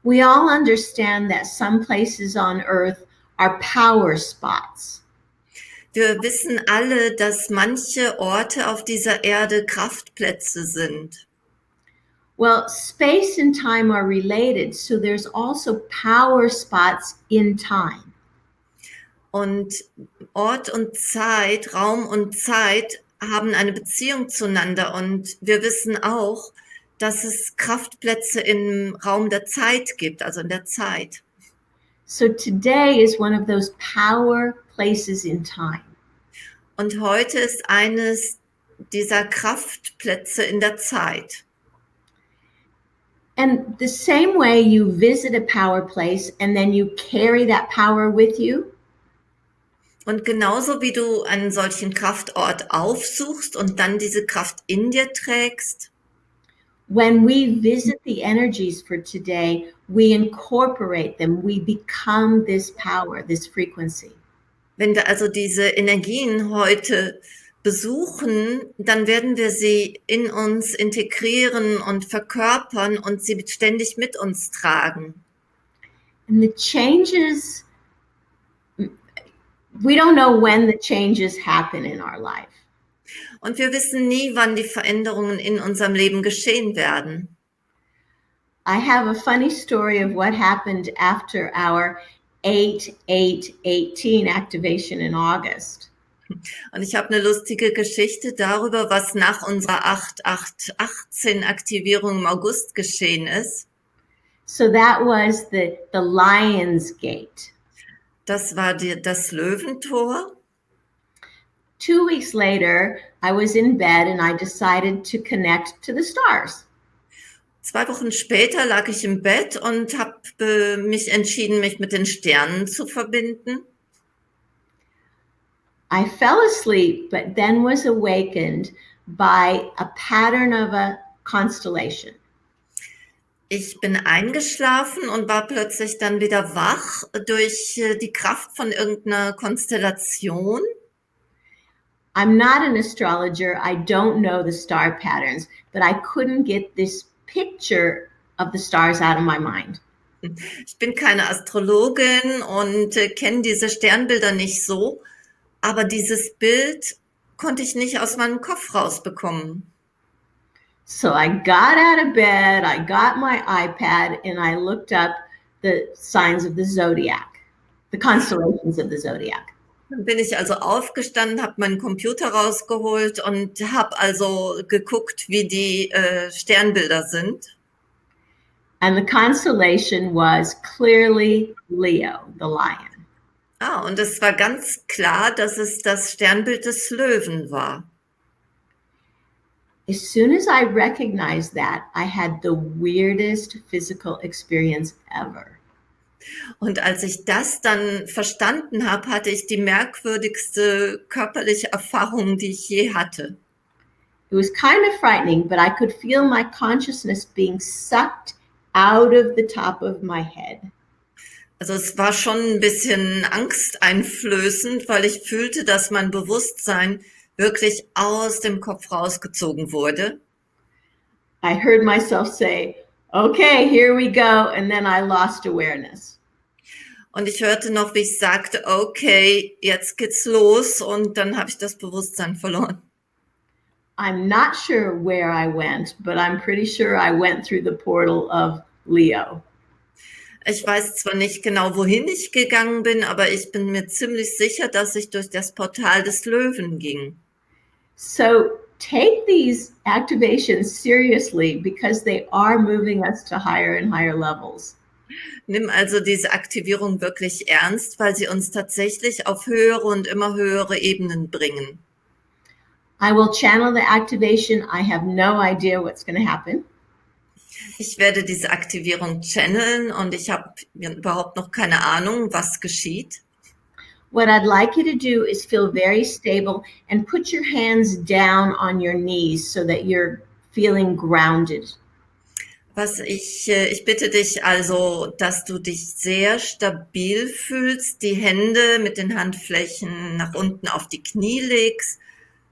We all understand that some places on Earth are power spots. Wir wissen alle, dass manche Orte auf dieser Erde Kraftplätze sind. Well, space and time are related, so there's also power spots in time. Und Ort und Zeit, Raum und Zeit haben eine Beziehung zueinander. Und wir wissen auch, dass es Kraftplätze im Raum der Zeit gibt, also in der Zeit. So today is one of those power places in time. Und heute ist eines dieser Kraftplätze in der Zeit. And the same way you visit a power place and then you carry that power with you. Und genauso wie du einen solchen Kraftort aufsuchst und dann diese Kraft in dir trägst, when we visit the energies for today, we incorporate them, we become this power, this frequency. wenn wir also diese Energien heute besuchen, dann werden wir sie in uns integrieren und verkörpern und sie ständig mit uns tragen. And the changes, we don't know when the changes happen in our life. Und wir wissen nie, wann die Veränderungen in unserem Leben geschehen werden. I have a funny story of what happened after our 8/8/18 activation in August. Und ich habe eine lustige Geschichte darüber, was nach unserer 8/8/18 Aktivierung im August geschehen ist. So that was the Lion's Gate. Das war das Löwentor. 2 weeks later, I was in bed and I decided to connect to the stars. 2 Wochen später lag ich im Bett und habe mich entschieden, mich mit den Sternen zu verbinden. I fell asleep, but then was awakened by a pattern of a constellation. Ich bin eingeschlafen und war plötzlich dann wieder wach durch die Kraft von irgendeiner Konstellation. I'm not an astrologer. I don't know the star patterns, but I couldn't get this picture of the stars out of my mind. Ich bin keine Astrologin und kenne diese Sternbilder nicht so, aber dieses Bild konnte ich nicht aus meinem Kopf rausbekommen. So I got out of bed, I got my iPad, and I looked up the signs of the zodiac, the constellations of the zodiac. Dann bin ich also aufgestanden, habe meinen Computer rausgeholt und habe also geguckt, wie die Sternbilder sind. And the constellation was clearly Leo, the lion. Und es war ganz klar, dass es das Sternbild des Löwen war. As soon as I recognized that, I had the weirdest physical experience ever. Und als ich das dann verstanden habe, hatte ich die merkwürdigste körperliche Erfahrung, die ich je hatte. It was kind of frightening, but I could feel my consciousness being sucked out of the top of my head. Also es war schon ein bisschen angsteinflößend, weil ich fühlte, dass mein Bewusstsein wirklich aus dem Kopf rausgezogen wurde. I heard myself say, okay, here we go, and then I lost awareness. Und ich hörte noch, wie ich sagte, okay, jetzt geht's los, und dann habe ich das Bewusstsein verloren. I'm not sure where I went, but I'm pretty sure I went through the portal of Leo. Ich weiß zwar nicht genau, wohin ich gegangen bin, aber ich bin mir ziemlich sicher, dass ich durch das Portal des Löwen ging. So take these activations seriously because they are moving us to higher and higher levels. Nimm also diese Aktivierung wirklich ernst, weil sie uns tatsächlich auf höhere und immer höhere Ebenen bringen. I will channel the activation. I have no idea what's going to happen. Ich werde diese Aktivierung channeln und ich habe überhaupt noch keine Ahnung, was geschieht. What I'd like you to do is feel very stable and put your hands down on your knees so that you're feeling grounded. Ich bitte dich also, dass du dich sehr stabil fühlst, die Hände mit den Handflächen nach unten auf die Knie legst,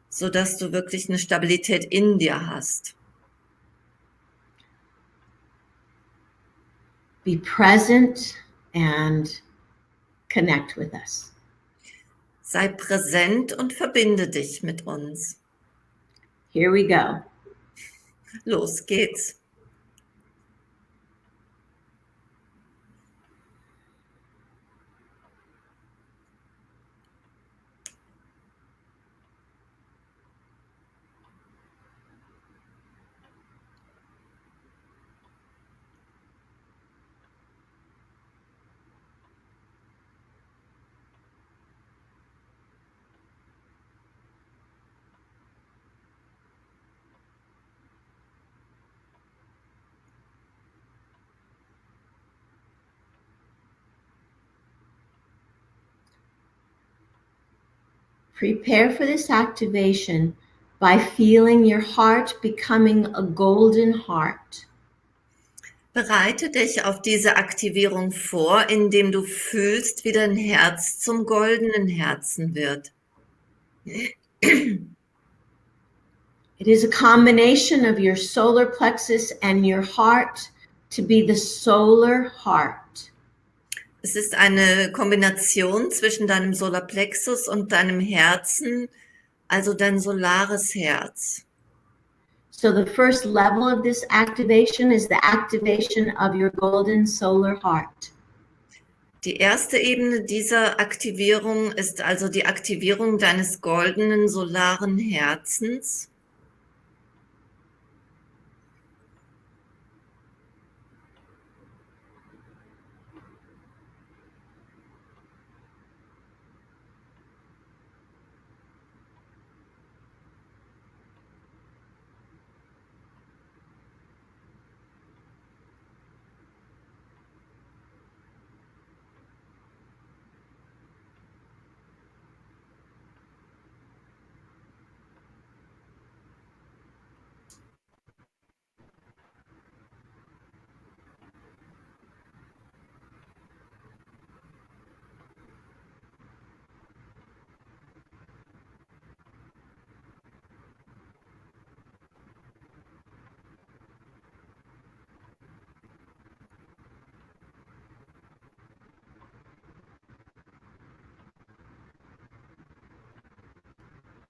sodass du wirklich eine Stabilität in dir hast. Be present and connect with us. Sei präsent und verbinde dich mit uns. Here we go. Los geht's. Prepare for this activation by feeling your heart becoming a golden heart. Bereite dich auf diese Aktivierung vor, indem du fühlst, wie dein Herz zum goldenen Herzen wird. It is a combination of your solar plexus and your heart to be the solar heart. Es ist eine Kombination zwischen deinem Solarplexus und deinem Herzen, also dein solares Herz. So the first level of this activation is the activation of your golden solar heart. Die erste Ebene dieser Aktivierung ist also die Aktivierung deines goldenen solaren Herzens.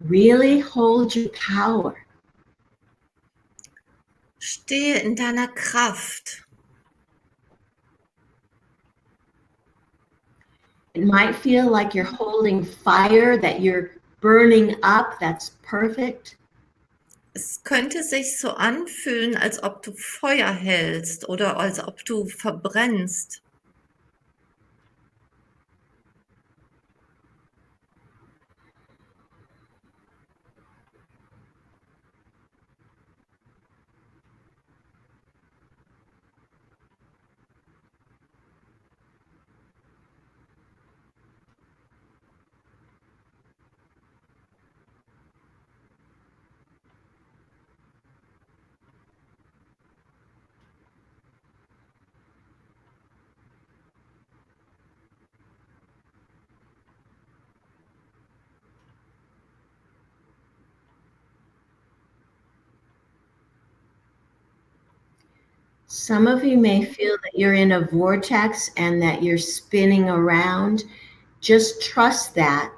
Really hold your power. Stehe in deiner Kraft. It might feel like you're holding fire, that you're burning up. That's perfect. Es könnte sich so anfühlen, als ob du Feuer hältst oder als ob du verbrennst. Some of you may feel that you're in a vortex and that you're spinning around. Just trust that.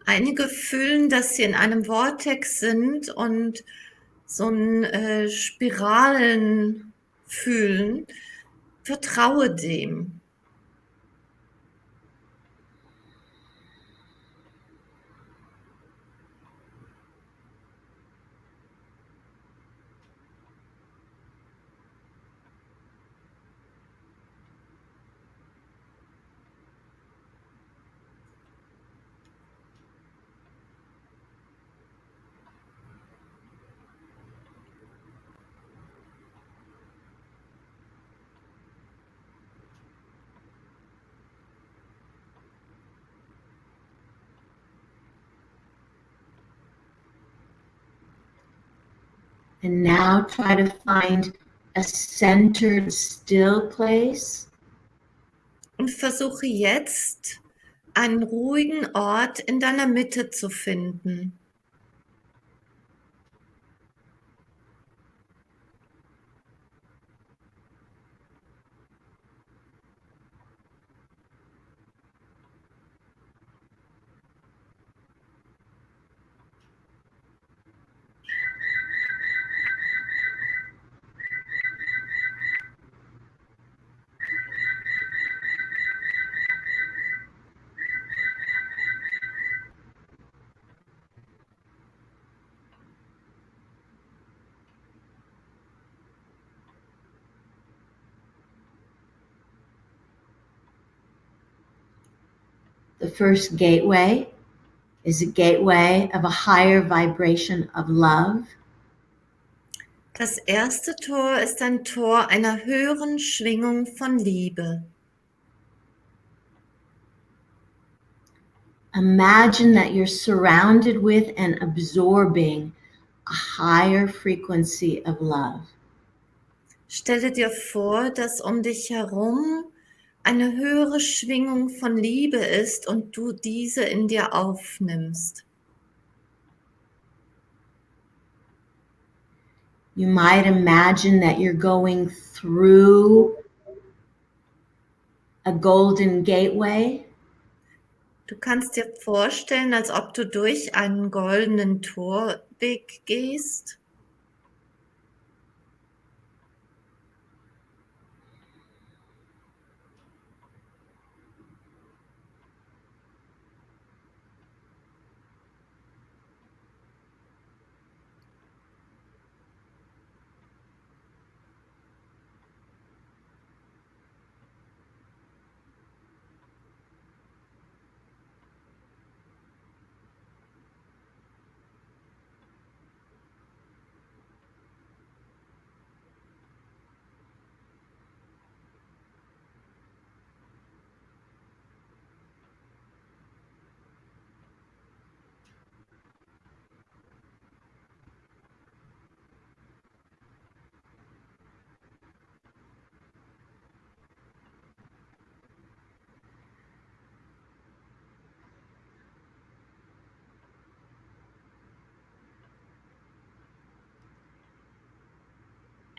Einige fühlen, dass sie in einem Vortex sind und so ein Spiralen fühlen. Vertraue dem. And now try to find a centered, still place. Und versuche jetzt, einen ruhigen Ort in deiner Mitte zu finden. The first gateway is a gateway of a higher vibration of love. Das erste Tor ist ein Tor einer höheren Schwingung von Liebe. Imagine that you're surrounded with and absorbing a higher frequency of love. Stelle dir vor, dass um dich herum eine höhere Schwingung von Liebe ist und du diese in dir aufnimmst. You might imagine that you're going through a golden gateway. Du kannst dir vorstellen, als ob du durch einen goldenen Torweg gehst.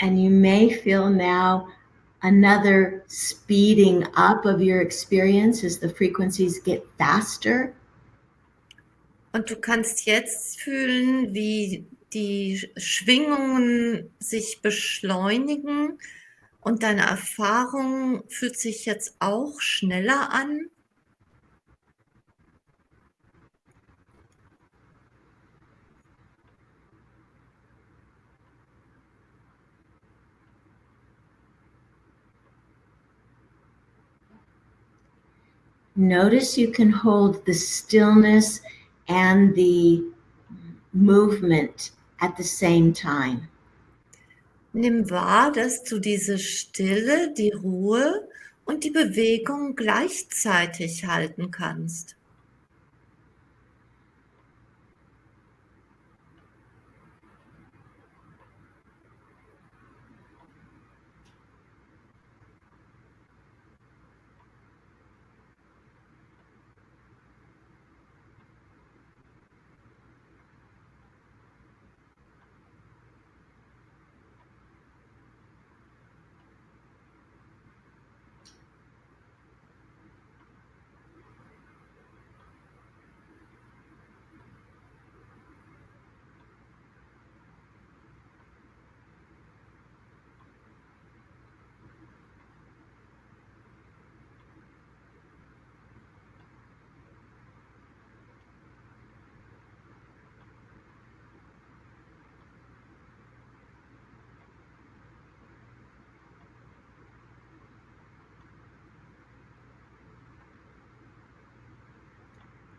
And you may feel now another speeding up of your experience as the frequencies get faster. Und du kannst jetzt fühlen, wie die Schwingungen sich beschleunigen und deine Erfahrung fühlt sich jetzt auch schneller an. Notice you can hold the stillness and the movement at the same time. Nimm wahr, dass du diese Stille, die Ruhe und die Bewegung gleichzeitig halten kannst.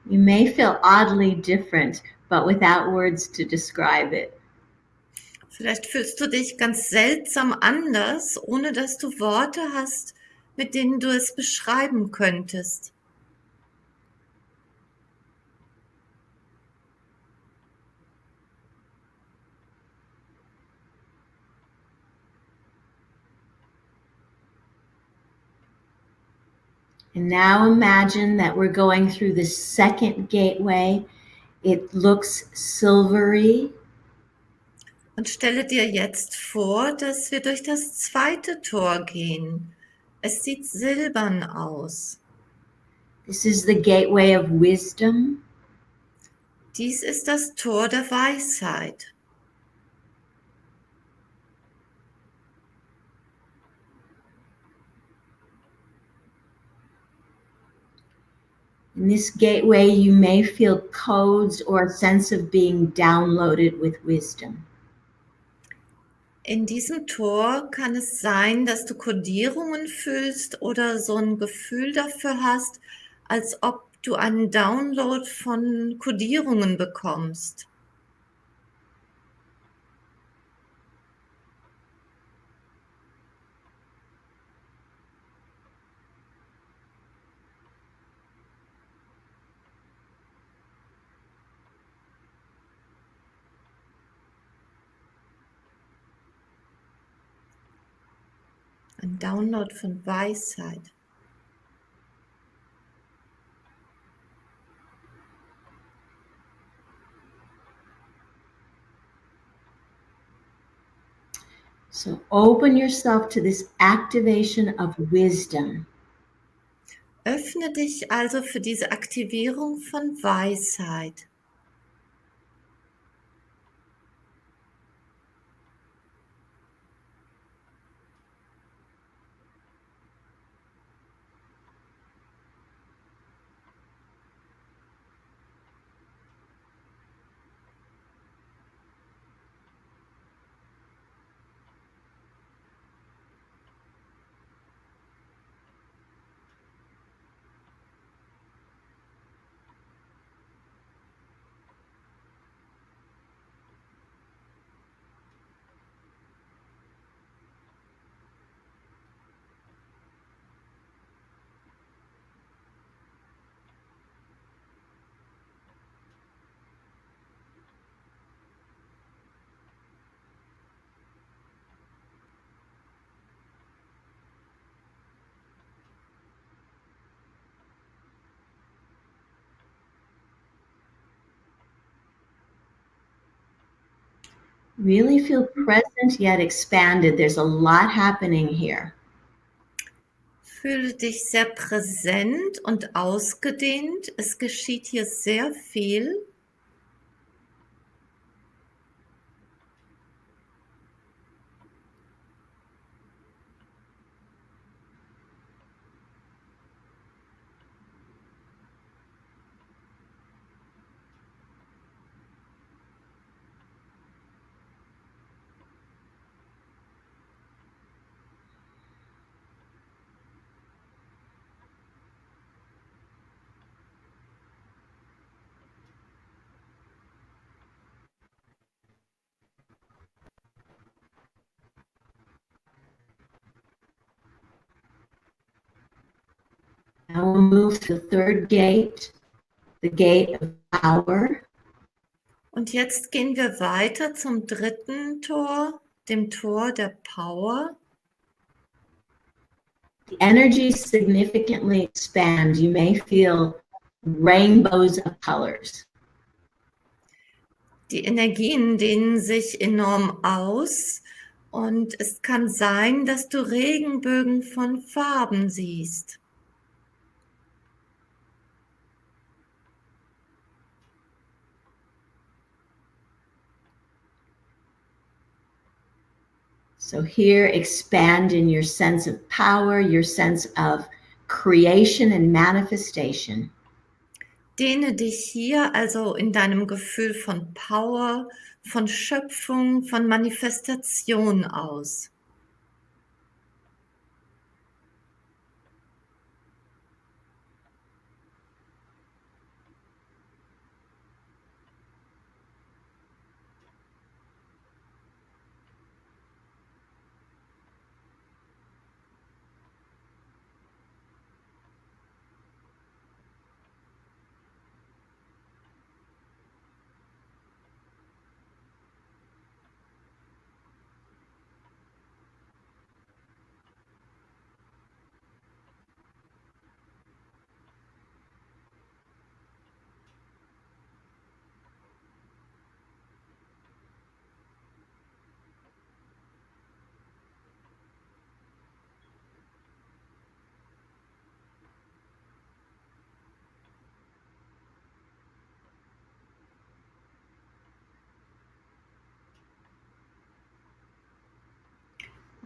You may feel oddly different, but without words to describe it. Vielleicht fühlst du dich ganz seltsam anders, ohne dass du Worte hast, mit denen du es beschreiben könntest. And now imagine that we're going through the second gateway. It looks silvery. Und stelle dir jetzt vor, dass wir durch das zweite Tor gehen. Es sieht silbern aus. This is the gateway of wisdom. Dies ist das Tor der Weisheit. In this gateway, you may feel codes or a sense of being downloaded with wisdom. In diesem Tor kann es sein, dass du Kodierungen fühlst oder so ein Gefühl dafür hast, als ob du einen Download von Kodierungen bekommst. Ein Download von Weisheit. So open yourself to this activation of wisdom. Öffne dich also für diese Aktivierung von Weisheit. Really feel present yet expanded. There's a lot happening here. Fühle dich sehr präsent und ausgedehnt. Es geschieht hier sehr viel. Now we'll move to the third gate, the gate of power. Und jetzt gehen wir weiter zum dritten Tor, dem Tor der Power. The energies significantly expand. You may feel rainbows of colors. Die Energien dehnen sich enorm aus und es kann sein, dass du Regenbögen von Farben siehst. So here, expand in your sense of power, your sense of creation and manifestation. Dehne dich hier also in deinem Gefühl von Power, von Schöpfung, von Manifestation aus.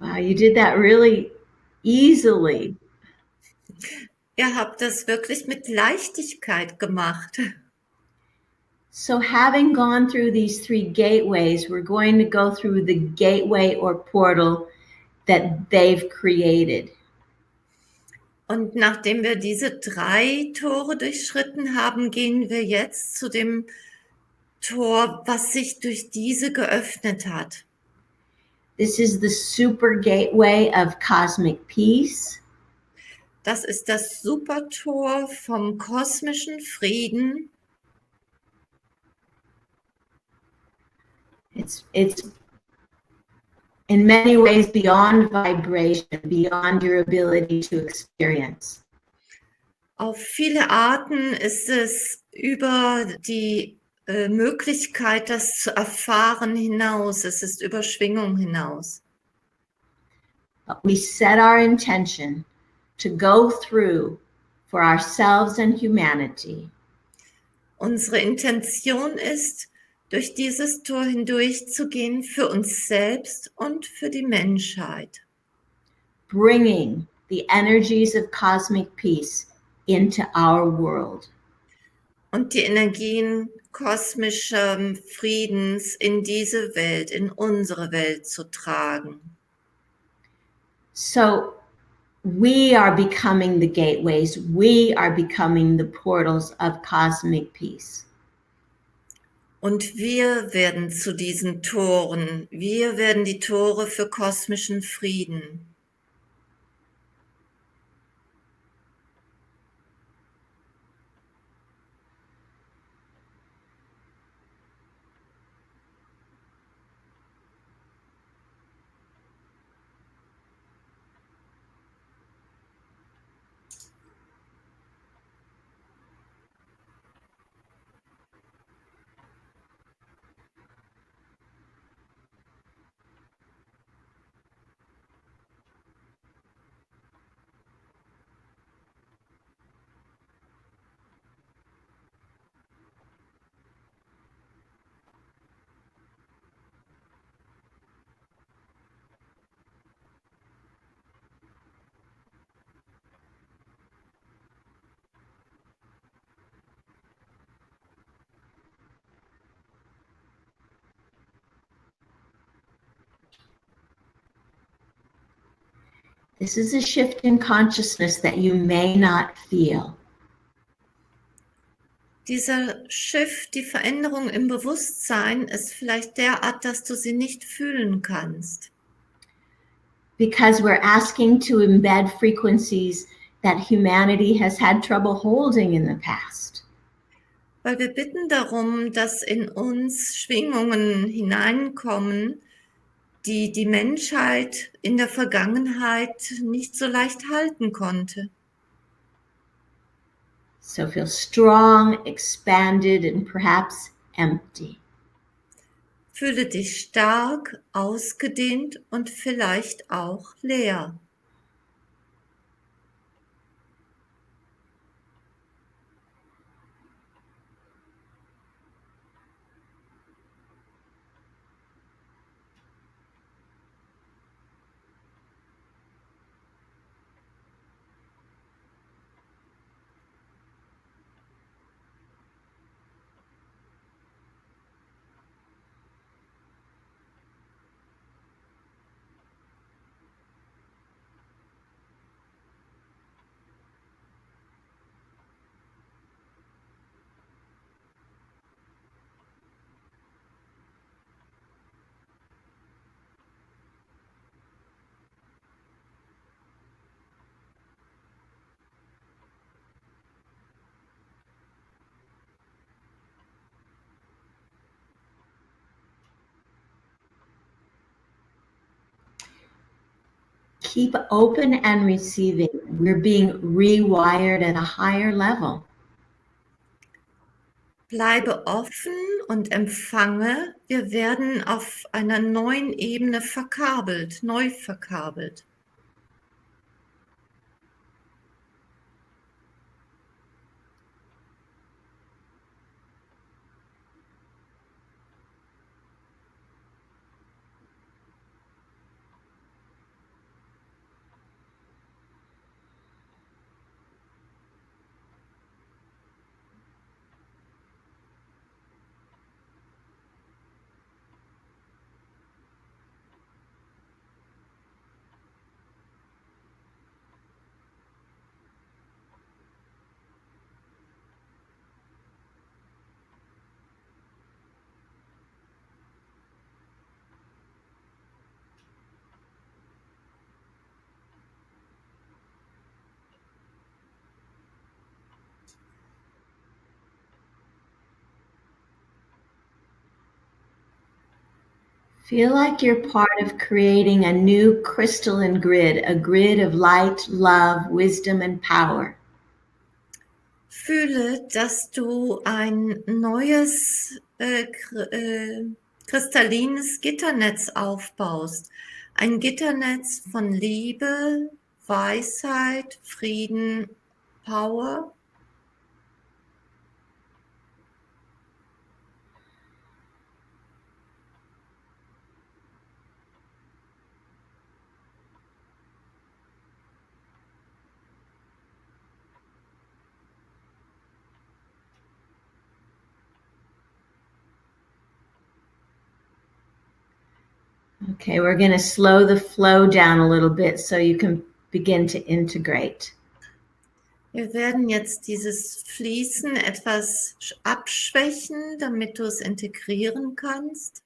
Wow, you did that really easily. Ihr habt das wirklich mit Leichtigkeit gemacht. So having gone through these three gateways, we're going to go through the gateway or portal that they've created. Und nachdem wir diese 3 Tore durchschritten haben, gehen wir jetzt zu dem Tor, was sich durch diese geöffnet hat. This is the super gateway of cosmic peace. Das ist das Supertor vom kosmischen Frieden. It's in many ways beyond vibration, beyond your ability to experience. Auf viele Arten ist es über die Möglichkeit, das zu erfahren hinaus. Es ist über Schwingung hinaus. But we set our intention to go through for ourselves and humanity. Unsere Intention ist, durch dieses Tor hindurchzugehen für uns selbst und für die Menschheit. Bringing the energies of cosmic peace into our world. Und die Energien kosmischen Friedens in diese Welt, in unsere Welt zu tragen. So we are becoming the gateways. We are becoming the portals of cosmic peace. Und wir werden zu diesen Toren. Wir werden die Tore für kosmischen Frieden. This is a shift in consciousness that you may not feel. Dieser Shift, die Veränderung im Bewusstsein ist vielleicht derart, dass du sie nicht fühlen kannst. Because we're asking to embed frequencies that humanity has had trouble holding in the past. Weil wir bitten darum, dass in uns Schwingungen hineinkommen, die die Menschheit in der Vergangenheit nicht so leicht halten konnte. So feel strong, expanded, and perhaps empty. Fühle dich stark, ausgedehnt und vielleicht auch leer. Keep open and receiving. We're being rewired at a higher level. Bleibe offen und empfange. Wir werden auf einer neuen Ebene verkabelt, neu verkabelt. Feel like you're part of creating a new crystalline grid, a grid of light, love, wisdom, and power. Fühle, dass du ein neues kristallines Gitternetz aufbaust. Ein Gitternetz von Liebe, Weisheit, Frieden, Power. Okay, we're going to slow the flow down a little bit so you can begin to integrate. Wir werden jetzt dieses Fließen etwas abschwächen, damit du es integrieren kannst.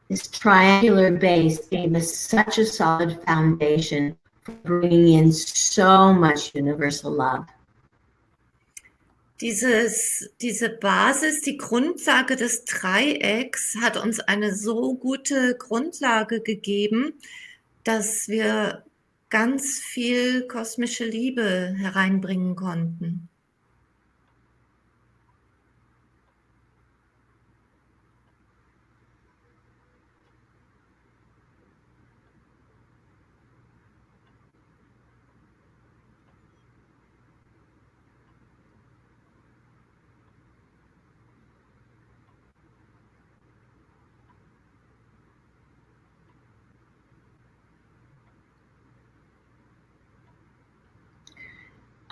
This triangular base gave us such a solid foundation for bringing in so much universal love. Diese Basis, die Grundlage des Dreiecks hat uns eine so gute Grundlage gegeben, dass wir ganz viel kosmische Liebe hereinbringen konnten.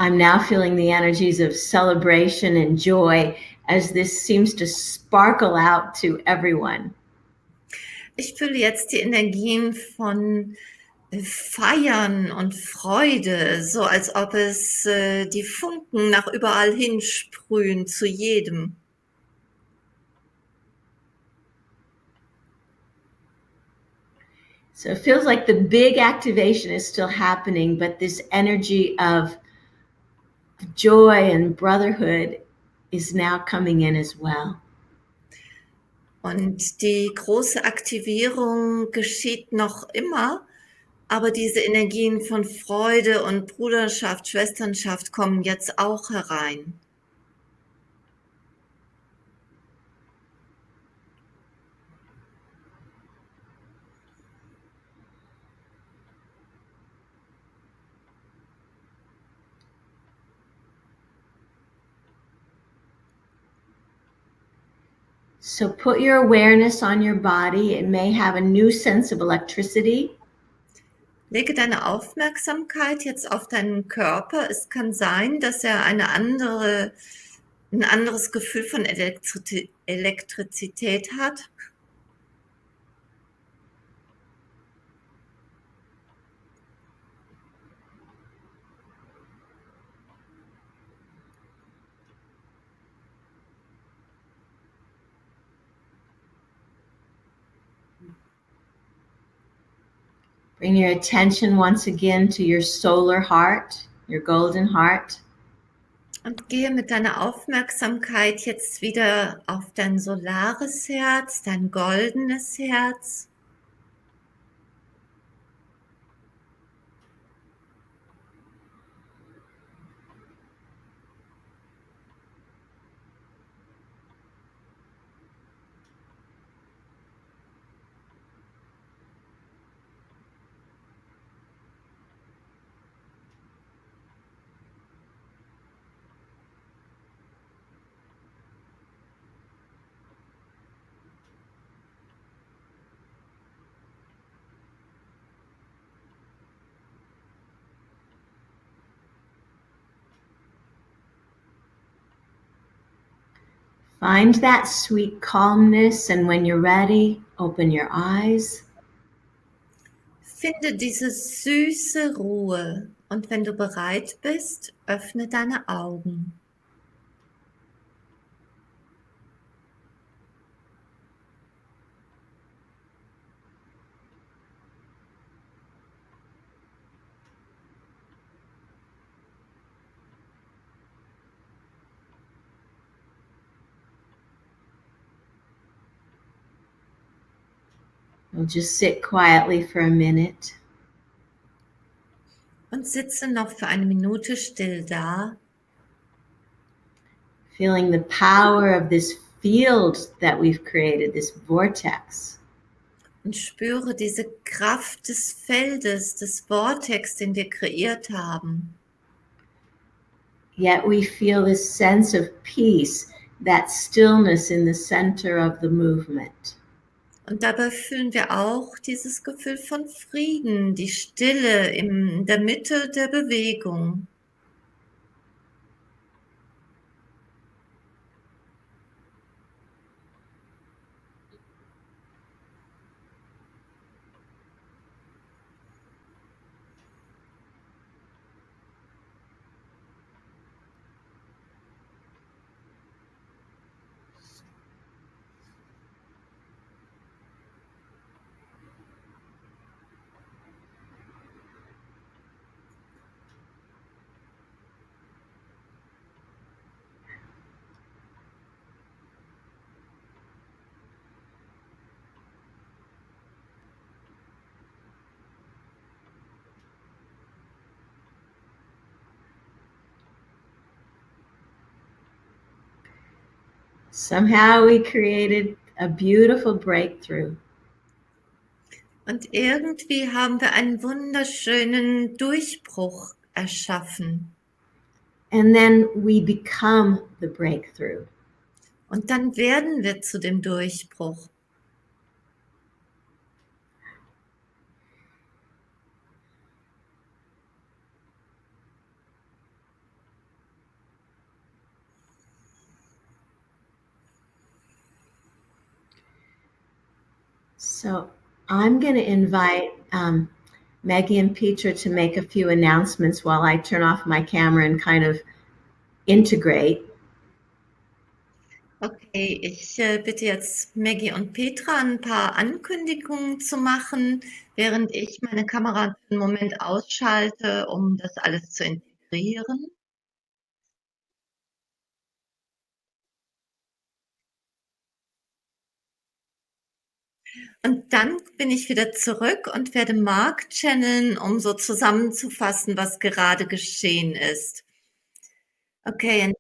I'm now feeling the energies of celebration and joy as this seems to sparkle out to everyone. Ich fühle jetzt die Energien von Feiern und Freude, so als ob es die Funken nach überall hinsprühen zu jedem. So it feels like the big activation is still happening, but this energy of joy and brotherhood is now coming in as well. Und die große Aktivierung geschieht noch immer, aber diese Energien von Freude und Bruderschaft, Schwesternschaft kommen jetzt auch herein. So put your awareness on your body. It may have a new sense of electricity. Lege deine Aufmerksamkeit jetzt auf deinen Körper. Es kann sein, dass er ein anderes Gefühl von Elektrizität hat. Bring your attention once again to your solar heart, your golden heart. Und gehe mit deiner Aufmerksamkeit jetzt wieder auf dein solares Herz, dein goldenes Herz. Find that sweet calmness, and when you're ready, open your eyes. Finde diese süße Ruhe und wenn du bereit bist, öffne deine Augen. We'll just sit quietly for a minute. Und sitze noch für eine Minute still da. Feeling the power of this field that we've created, this vortex. Und spüre diese Kraft des Feldes, des Vortex, den wir kreiert haben. Yet we feel this sense of peace, that stillness in the center of the movement. Und dabei fühlen wir auch dieses Gefühl von Frieden, die Stille in der Mitte der Bewegung. Somehow we created a beautiful breakthrough. Und irgendwie haben wir einen wunderschönen Durchbruch erschaffen. And then we become the breakthrough. Und dann werden wir zu dem Durchbruch. So I'm going to invite Meggi and Petra to make a few announcements while I turn off my camera and kind of integrate. Okay, ich bitte jetzt Meggi und Petra, ein paar Ankündigungen zu machen, während ich meine Kamera für einen Moment ausschalte, um das alles zu integrieren. Und dann bin ich wieder zurück und werde Mark channeln, um so zusammenzufassen, was gerade geschehen ist. Okay,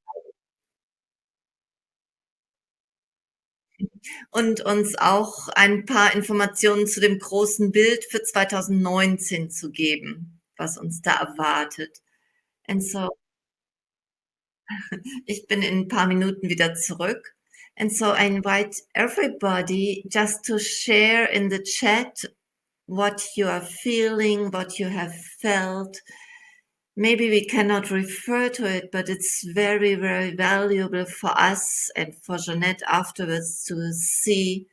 und uns auch ein paar Informationen zu dem großen Bild für 2019 zu geben, was uns da erwartet. And so, ich bin in ein paar Minuten wieder zurück. And so I invite everybody just to share in the chat what you are feeling, what you have felt. Maybe we cannot refer to it, but it's very, very valuable for us and for Jonette afterwards to see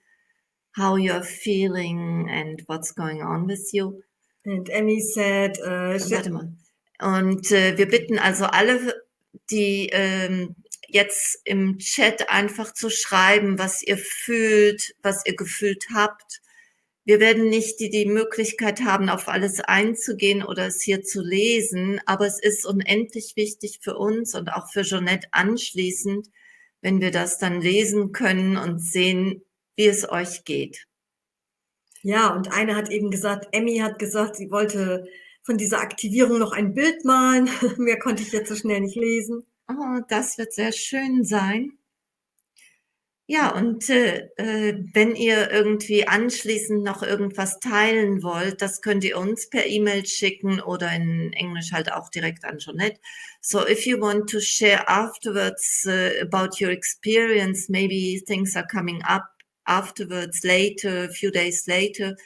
how you're feeling and what's going on with you. And Emmy said, Warte mal. Und wir bitten also alle, die jetzt im Chat einfach zu schreiben, was ihr fühlt, was ihr gefühlt habt. Wir werden nicht die Möglichkeit haben, auf alles einzugehen oder es hier zu lesen, aber es ist unendlich wichtig für uns und auch für Jonette anschließend, wenn wir das dann lesen können und sehen, wie es euch geht. Ja, und Eine hat eben gesagt, Emmy hat gesagt, sie wollte von dieser Aktivierung noch ein Bild malen. Mehr konnte ich jetzt so schnell nicht lesen. Oh, das wird sehr schön sein. Ja, und wenn ihr irgendwie anschließend noch irgendwas teilen wollt, das könnt ihr uns per E-Mail schicken oder in Englisch halt auch direkt an Jonette. So if you want to share afterwards about your experience, maybe things are coming up afterwards later, a few days later,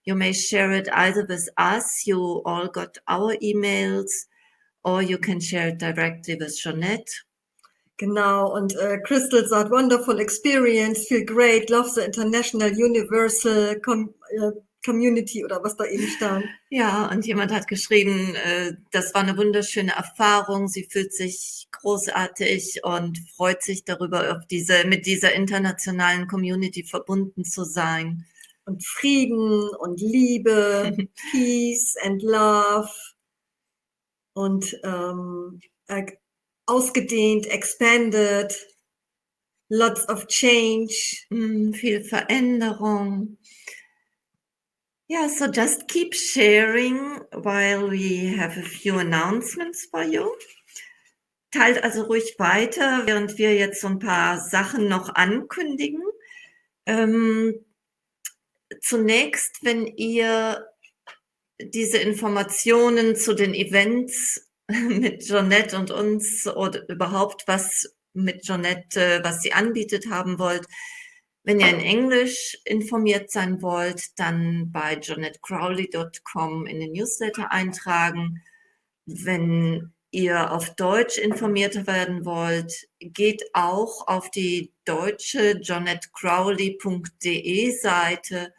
you may share it either with us, you all got our emails, or you can share it directly with Jonette. Genau, und Crystal sagt, wonderful experience, feel great, love the international universal community oder was da eben stand. Ja, und jemand hat geschrieben, das war eine wunderschöne Erfahrung, sie fühlt sich großartig und freut sich darüber, mit dieser internationalen Community verbunden zu sein. Und Frieden und Liebe, Peace and Love und ausgedehnt, expanded, lots of change. Viel Veränderung. Yeah, so just keep sharing while we have a few announcements for you. Teilt also ruhig weiter, während wir jetzt so ein paar Sachen noch ankündigen. Zunächst, wenn ihr diese Informationen zu den Events mit Jonette und uns oder überhaupt was mit Jonette, was sie anbietet haben wollt, wenn ihr in Englisch informiert sein wollt, dann bei jonettecrowley.com in den Newsletter eintragen. Wenn ihr auf Deutsch informiert werden wollt, geht auch auf die deutsche jonettecrowley.de Seite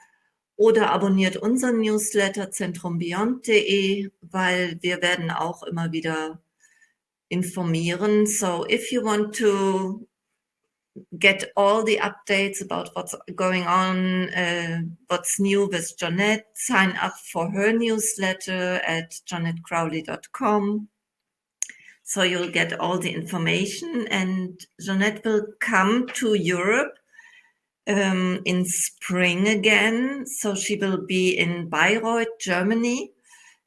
oder abonniert unseren Newsletter zentrumbeyond.de, weil wir werden auch immer wieder informieren. So if you want to get all the updates about what's going on, what's new with Jonette, sign up for her newsletter at jonettecrowley.com. So you'll get all the information, and Jonette will come to Europe in spring again. So she will be in Bayreuth, Germany,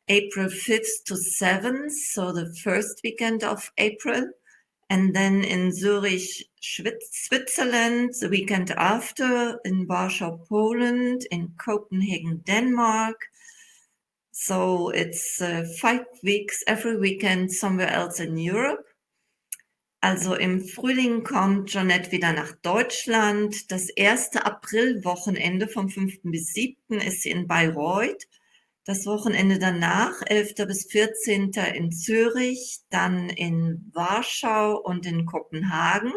April 5th to 7th, so the first weekend of April. And then in Zurich, Switzerland, the weekend after, in Warsaw, Poland, in Copenhagen, Denmark. So it's 5 weeks, every weekend somewhere else in Europe. Also im Frühling kommt Jonette wieder nach Deutschland. Das erste Aprilwochenende vom 5. bis 7. ist sie in Bayreuth. Das Wochenende danach, 11. bis 14. in Zürich, dann in Warschau und in Kopenhagen.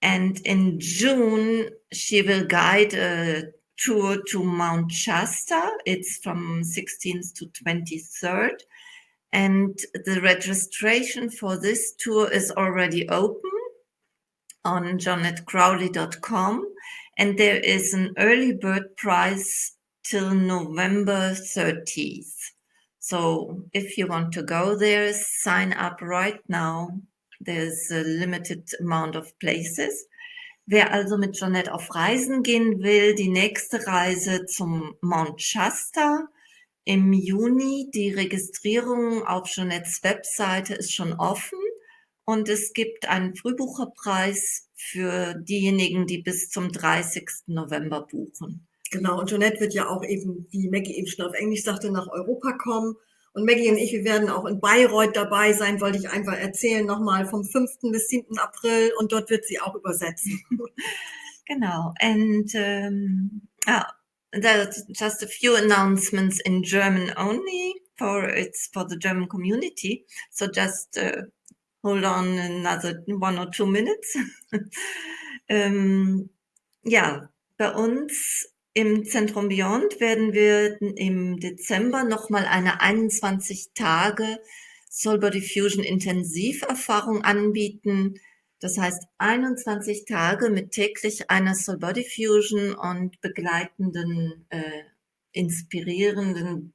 And in June, she will guide a tour to Mount Shasta. It's from 16th to 23rd. And the registration for this tour is already open on JonetteCrowley.com. And there is an early bird price till November 30th. So if you want to go there, sign up right now. There's a limited amount of places. Wer also mit Jonette auf Reisen gehen will, die nächste Reise zum Mount Shasta im Juni. Die Registrierung auf Jonettes Webseite ist schon offen und es gibt einen Frühbucherpreis für diejenigen, die bis zum 30. November buchen. Genau, und Jonette wird ja auch eben, wie Meggi eben schon auf Englisch sagte, nach Europa kommen. Und Meggi und ich, wir werden auch in Bayreuth dabei sein, wollte ich einfach erzählen, nochmal vom 5. bis 7. April und dort wird sie auch übersetzen. Genau, and there's just a few announcements in German only it's for the German community. So just hold on another 1 or 2 minutes. Ja, bei uns im Zentrum Beyond werden wir im Dezember nochmal eine 21 Tage Soul Body Fusion Intensiverfahrung anbieten. Das heißt 21 Tage mit täglich einer Soul Body Fusion und begleitenden, inspirierenden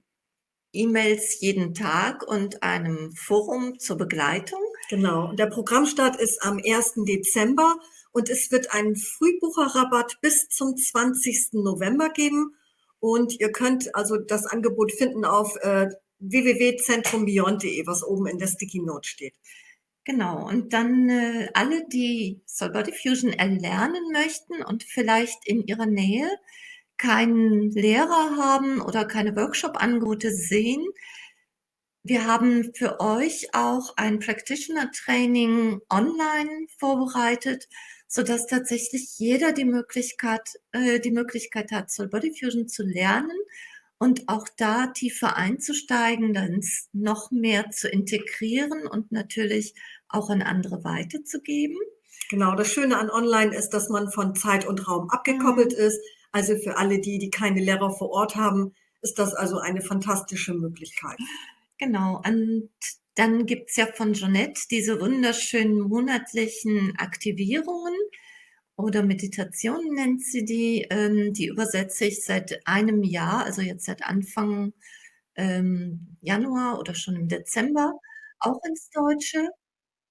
E-Mails jeden Tag und einem Forum zur Begleitung. Genau, der Programmstart ist am 1. Dezember und es wird einen Frühbucherrabatt bis zum 20. November geben. Und ihr könnt also das Angebot finden auf www.zentrombeyond.de, was oben in der Sticky Note steht. Genau, und dann alle, die Soul Body Fusion erlernen möchten und vielleicht in ihrer Nähe keinen Lehrer haben oder keine Workshop-Angebote sehen, wir haben für euch auch ein Practitioner-Training online vorbereitet, sodass tatsächlich jeder die Möglichkeit hat, Soul Body Fusion zu lernen und auch da tiefer einzusteigen, dann noch mehr zu integrieren und natürlich auch an andere weiterzugeben. Genau, das Schöne an Online ist, dass man von Zeit und Raum abgekoppelt ist. Also für alle, die keine Lehrer vor Ort haben, ist das also eine fantastische Möglichkeit. Genau, und dann gibt's ja von Jonette diese wunderschönen monatlichen Aktivierungen oder Meditationen nennt sie die übersetze ich seit einem Jahr, also jetzt seit Anfang Januar oder schon im Dezember, auch ins Deutsche.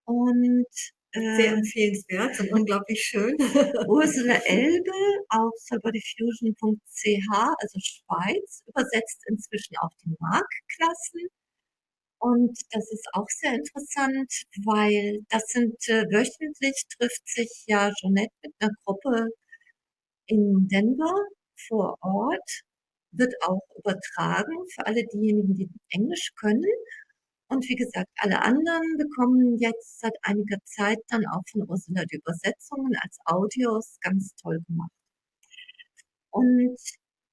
Und sehr empfehlenswert, sind unglaublich schön. Ursula Elbe auf soulbodyfusion.ch, also Schweiz, übersetzt inzwischen auch die Markklassen. Und das ist auch sehr interessant, weil das sind wöchentlich trifft sich ja Jonette mit einer Gruppe in Denver vor Ort, wird auch übertragen für alle diejenigen, die Englisch können. Und wie gesagt, alle anderen bekommen jetzt seit einiger Zeit dann auch von Ursula die Übersetzungen als Audios, ganz toll gemacht. Und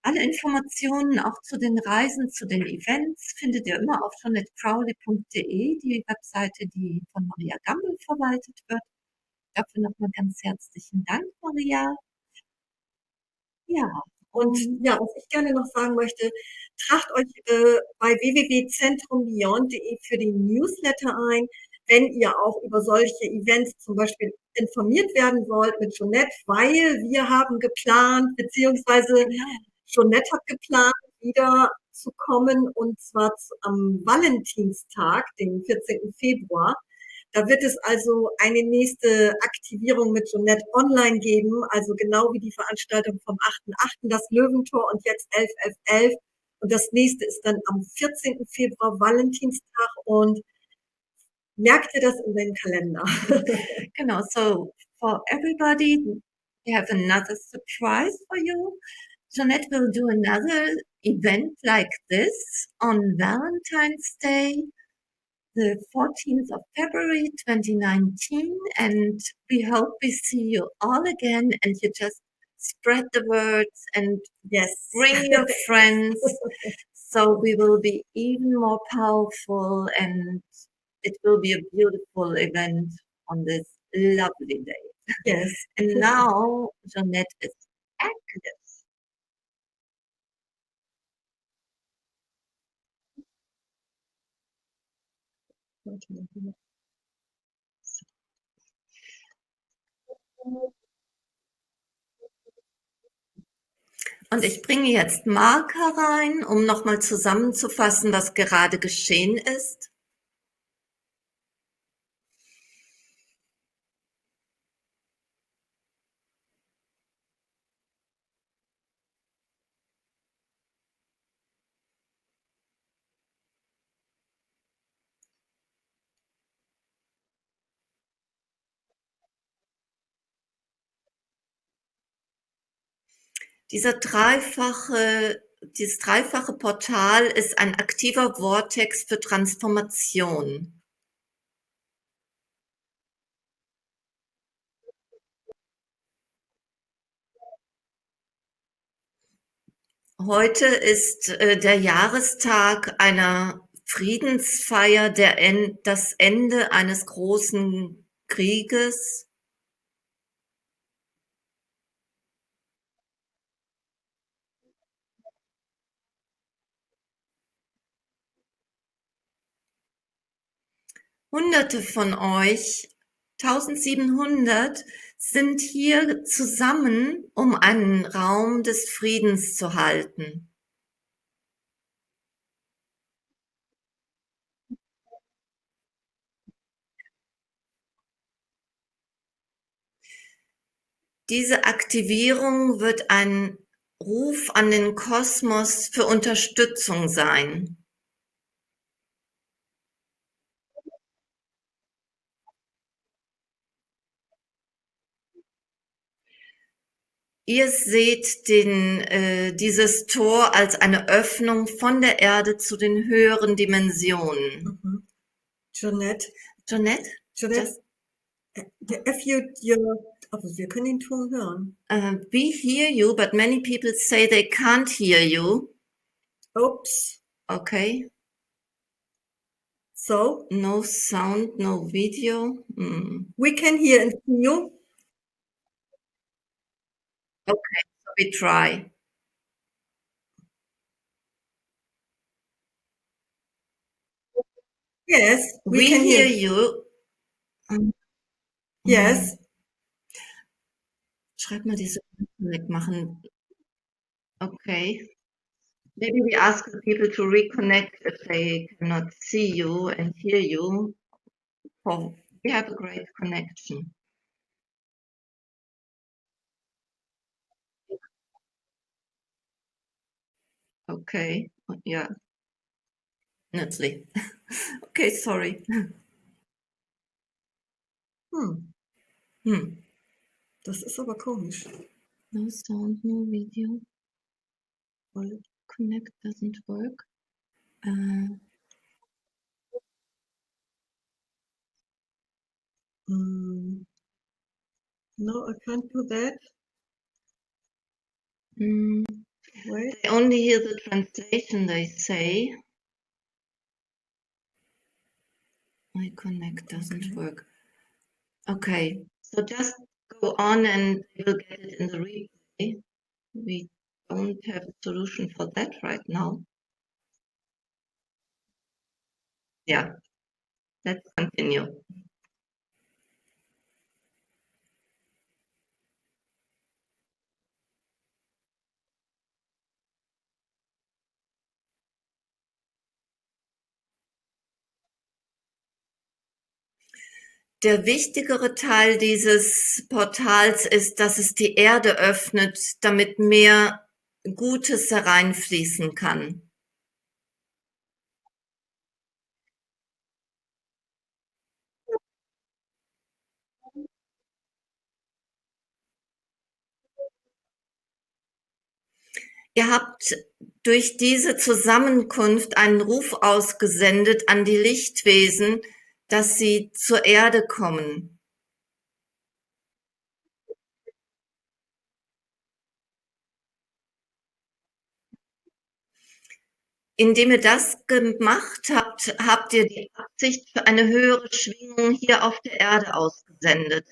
alle Informationen auch zu den Reisen, zu den Events findet ihr immer auf JonetteCrowley.de, die Webseite, die von Maria Gamble verwaltet wird. Dafür nochmal ganz herzlichen Dank, Maria. Ja, und ja, was ich gerne noch sagen möchte, tragt euch bei www.zentrombeyond.de für den Newsletter ein, wenn ihr auch über solche Events zum Beispiel informiert werden wollt mit Jonette, weil wir haben geplant, beziehungsweise Jonette hat geplant, wieder zu kommen und zwar am Valentinstag, den 14. Februar. Da wird es also eine nächste Aktivierung mit Jonette online geben, also genau wie die Veranstaltung vom 8.8., das Löwentor und jetzt 11.11.11. Und das nächste ist dann am 14. Februar, Valentinstag, und merkt ihr das in den Kalender? Genau, so for everybody, we have another surprise for you. Jonette will do another event like this on Valentine's Day, the 14th of February 2019, and we hope we see you all again and you just spread the words and bring your friends, so we will be even more powerful and it will be a beautiful event on this lovely day. Yes. And now Jonette is active. Und ich bringe jetzt Marker rein, um nochmal zusammenzufassen, was gerade geschehen ist. Dieses dreifache Portal ist ein aktiver Vortex für Transformation. Heute ist der Jahrestag einer Friedensfeier, das Ende eines großen Krieges. Hunderte von euch, 1700, sind hier zusammen, um einen Raum des Friedens zu halten. Diese Aktivierung wird ein Ruf an den Kosmos für Unterstützung sein. Ihr seht dieses Tor als eine Öffnung von der Erde zu den höheren Dimensionen. Mhm. Jonette, Jonette? Jonette, also wir können den Ton hören. We hear you, but many people say they can't hear you. Oops. Okay. So? No sound, no video. We can hear and see you. Okay, so we try. Yes, We can hear you. Yes. Schreib mal diese wegmachen. Okay. Maybe we ask the people to reconnect if they cannot see you and hear you. Oh, we have a great connection. Okay, ja. Nützlich. Okay, sorry. Das ist aber komisch. No sound, no video. Well, connect doesn't work. No, I can't do that. Wait. They only hear the translation, they say. My connect doesn't work. Okay, so just go on and we'll get it in the replay. We don't have a solution for that right now. Yeah, let's continue. Der wichtigere Teil dieses Portals ist, dass es die Erde öffnet, damit mehr Gutes hereinfließen kann. Ihr habt durch diese Zusammenkunft einen Ruf ausgesendet an die Lichtwesen, dass sie zur Erde kommen. Indem ihr das gemacht habt, habt ihr die Absicht für eine höhere Schwingung hier auf der Erde ausgesendet.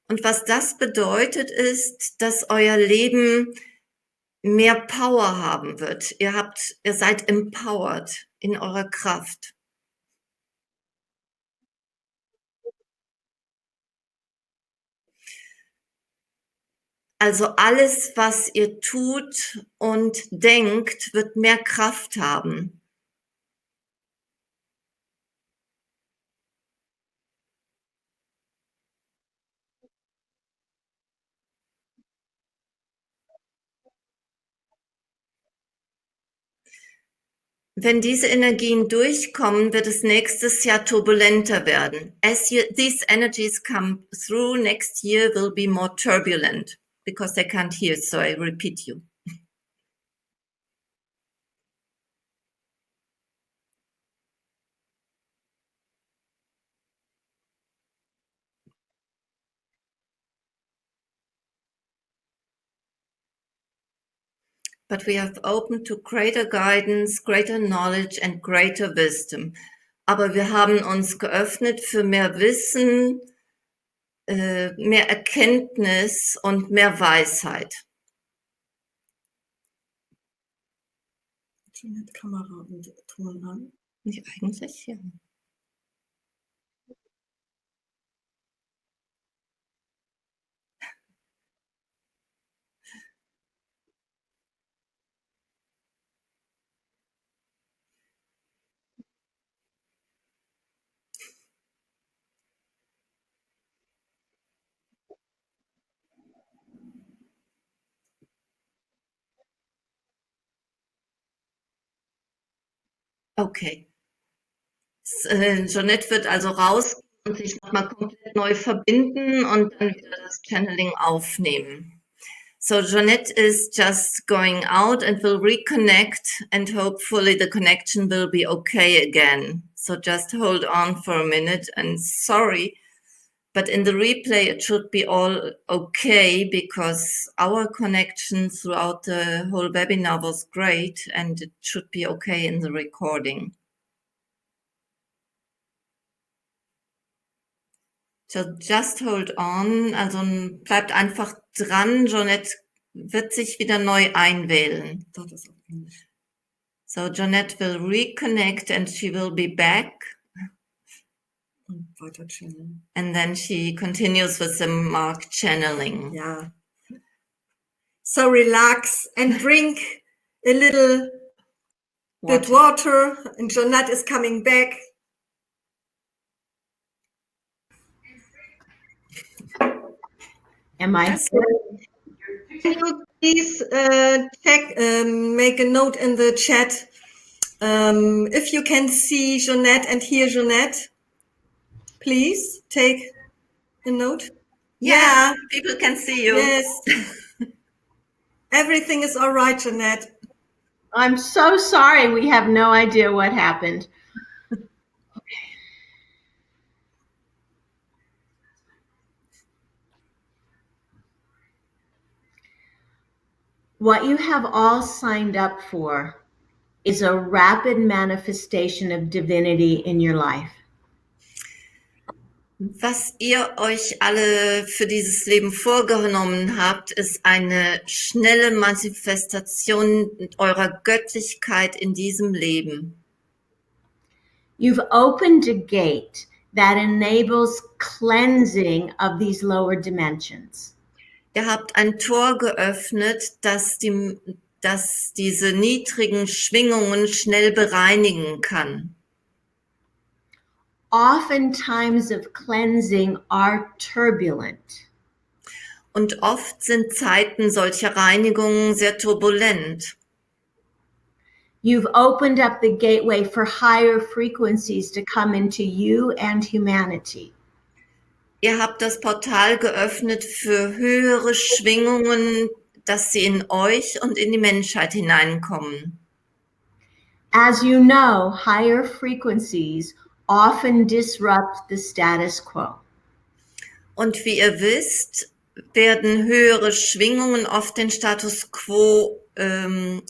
Und was das bedeutet, ist, dass euer Leben mehr Power haben wird. Ihr seid empowered in eurer Kraft. Also alles, was ihr tut und denkt, wird mehr Kraft haben. Wenn diese Energien durchkommen, wird es nächstes Jahr turbulenter werden. These energies come through, next year will be more turbulent because they can't hear, so I repeat you. But we have opened to greater guidance, greater knowledge and greater wisdom. Aber wir haben uns geöffnet für mehr Wissen, mehr Erkenntnis und mehr Weisheit. Jonette, Kamera und Ton an. Nicht eigentlich, ja. Okay. Jonette wird also raus und sich nochmal komplett neu verbinden und dann wieder das Channeling aufnehmen. So Jonette is just going out and will reconnect and hopefully the connection will be okay again. So just hold on for a minute and sorry, but in the replay it should be all okay because our connection throughout the whole webinar was great and it should be okay in the recording. So just hold on, also bleibt einfach dran, Jonette wird sich wieder neu einwählen. Das ist auf Englisch. So Jonette will reconnect and she will be back. Und weiter channeln. And then she continues with the mark channeling. Ja. So relax and drink a little bit water and Jonette is coming back. Am I? Can you please check, make a note in the chat if you can see Jonette and hear Jonette? Please take a note. Yeah, people can see you. Yes. Everything is all right, Jonette. I'm so sorry. We have no idea what happened. What you have all signed up for is a rapid manifestation of divinity in your life. Was ihr euch alle für dieses Leben vorgenommen habt, ist eine schnelle Manifestation eurer Göttlichkeit in diesem Leben. You've opened a gate that enables cleansing of these lower dimensions. Ihr habt ein Tor geöffnet, das diese niedrigen Schwingungen schnell bereinigen kann. Often times of cleansing are turbulent. Und oft sind Zeiten solcher Reinigungen sehr turbulent. You've opened up the gateway for higher frequencies to come into you and humanity. Ihr habt das Portal geöffnet für höhere Schwingungen, dass sie in euch und in die Menschheit hineinkommen. As you know, higher frequencies often disrupt the status quo. Und wie ihr wisst, werden höhere Schwingungen oft den Status quo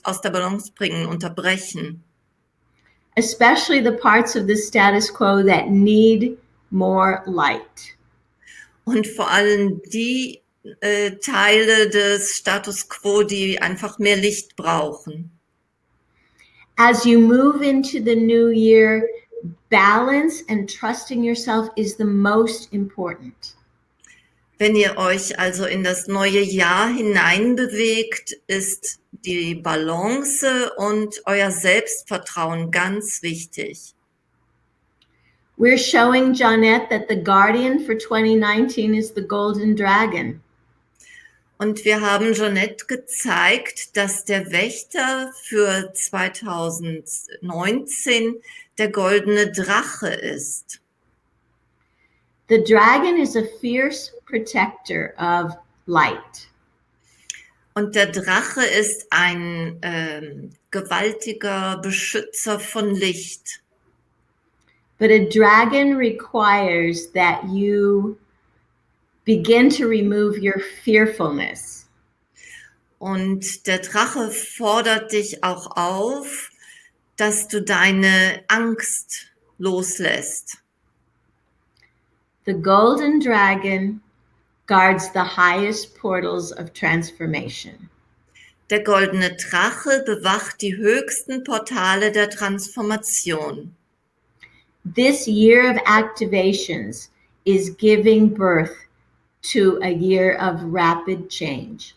aus der Balance bringen, unterbrechen. Especially the parts of the status quo that need more light. und vor allem die Teile des Status quo, die einfach mehr Licht brauchen. As you move into the new year, balance and trusting yourself is the most important. Wenn ihr euch also in das neue Jahr hineinbewegt, ist die Balance und euer Selbstvertrauen ganz wichtig. We're showing Jonette that the guardian for 2019 is the golden dragon. Und wir haben Jonette gezeigt, dass der Wächter für 2019 der goldene Drache ist. The dragon is a fierce protector of light. Und der Drache ist ein gewaltiger Beschützer von Licht. But a dragon requires that you begin to remove your fearfulness. Und der Drache fordert dich auch auf, dass du deine Angst loslässt. The golden dragon guards the highest portals of transformation. Der goldene Drache bewacht die höchsten Portale der Transformation. This year of activations is giving birth to a year of rapid change.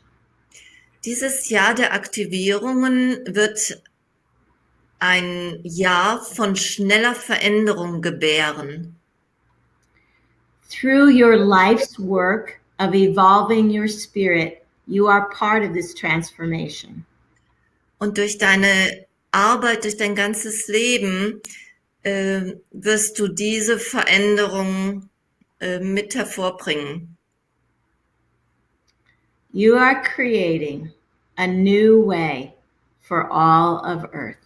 Dieses Jahr der Aktivierungen wird ein Jahr von schneller Veränderung gebären. Through your life's work of evolving your spirit, you are part of this transformation. Und durch deine Arbeit, durch dein ganzes Leben wirst du diese Veränderung mit hervorbringen. You are creating a new way for all of Earth.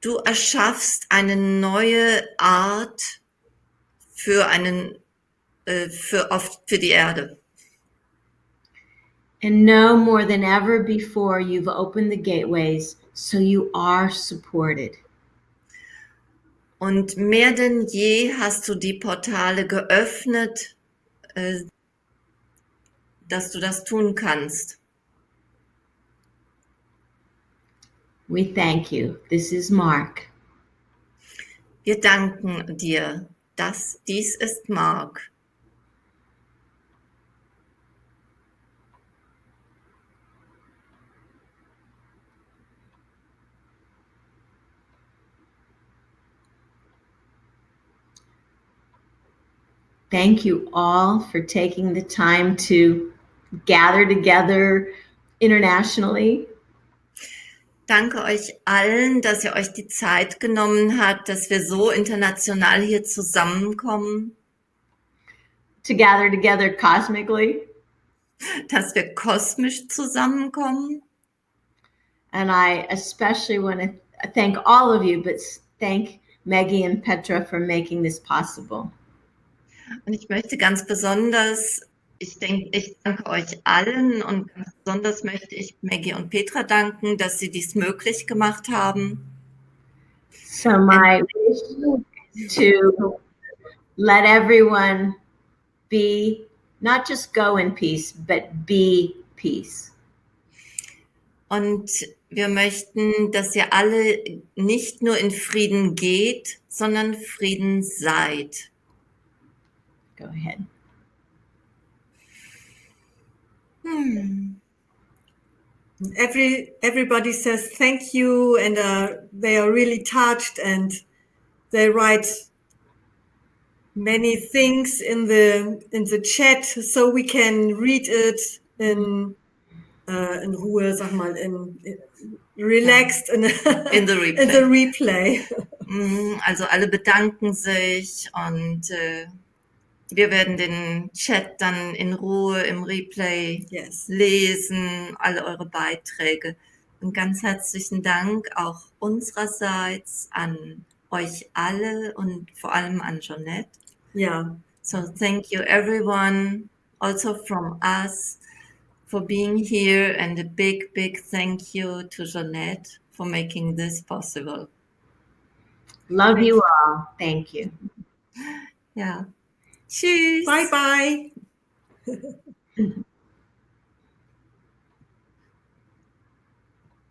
Du erschaffst eine neue Art für die Erde. And know more than ever before, you've opened the gateways, so you are supported. Und mehr denn je hast du die Portale geöffnet, dass du das tun kannst. We thank you. This is Mark. Wir danken dir. Dies ist Mark. Thank you all for taking the time to gather together internationally. Danke euch allen, dass ihr euch die Zeit genommen habt, dass wir so international hier zusammenkommen. To gather together cosmically. Dass wir kosmisch zusammenkommen. And I especially want to thank all of you, but thank Meggi and Petra for making this possible. Und ich möchte ganz besonders, ich danke euch allen und ganz besonders möchte ich Meggi und Petra danken, dass sie dies möglich gemacht haben. So my wish is to let everyone be, not just go in peace, but be peace. Und wir möchten, dass ihr alle nicht nur in Frieden geht, sondern Frieden seid. Go ahead. Everybody says thank you, and they are really touched, and they write many things in the chat, so we can read it in Ruhe, sag mal, relaxed in the replay. Also alle bedanken sich und wir werden den Chat dann in Ruhe im Replay lesen, alle eure Beiträge. Und ganz herzlichen Dank auch unsererseits an euch alle und vor allem an Jonette. Ja. So thank you everyone, also from us, for being here, and a big, big thank you to Jonette for making this possible. Love you all. Thank you. Ja. Tschüss. Bye, bye.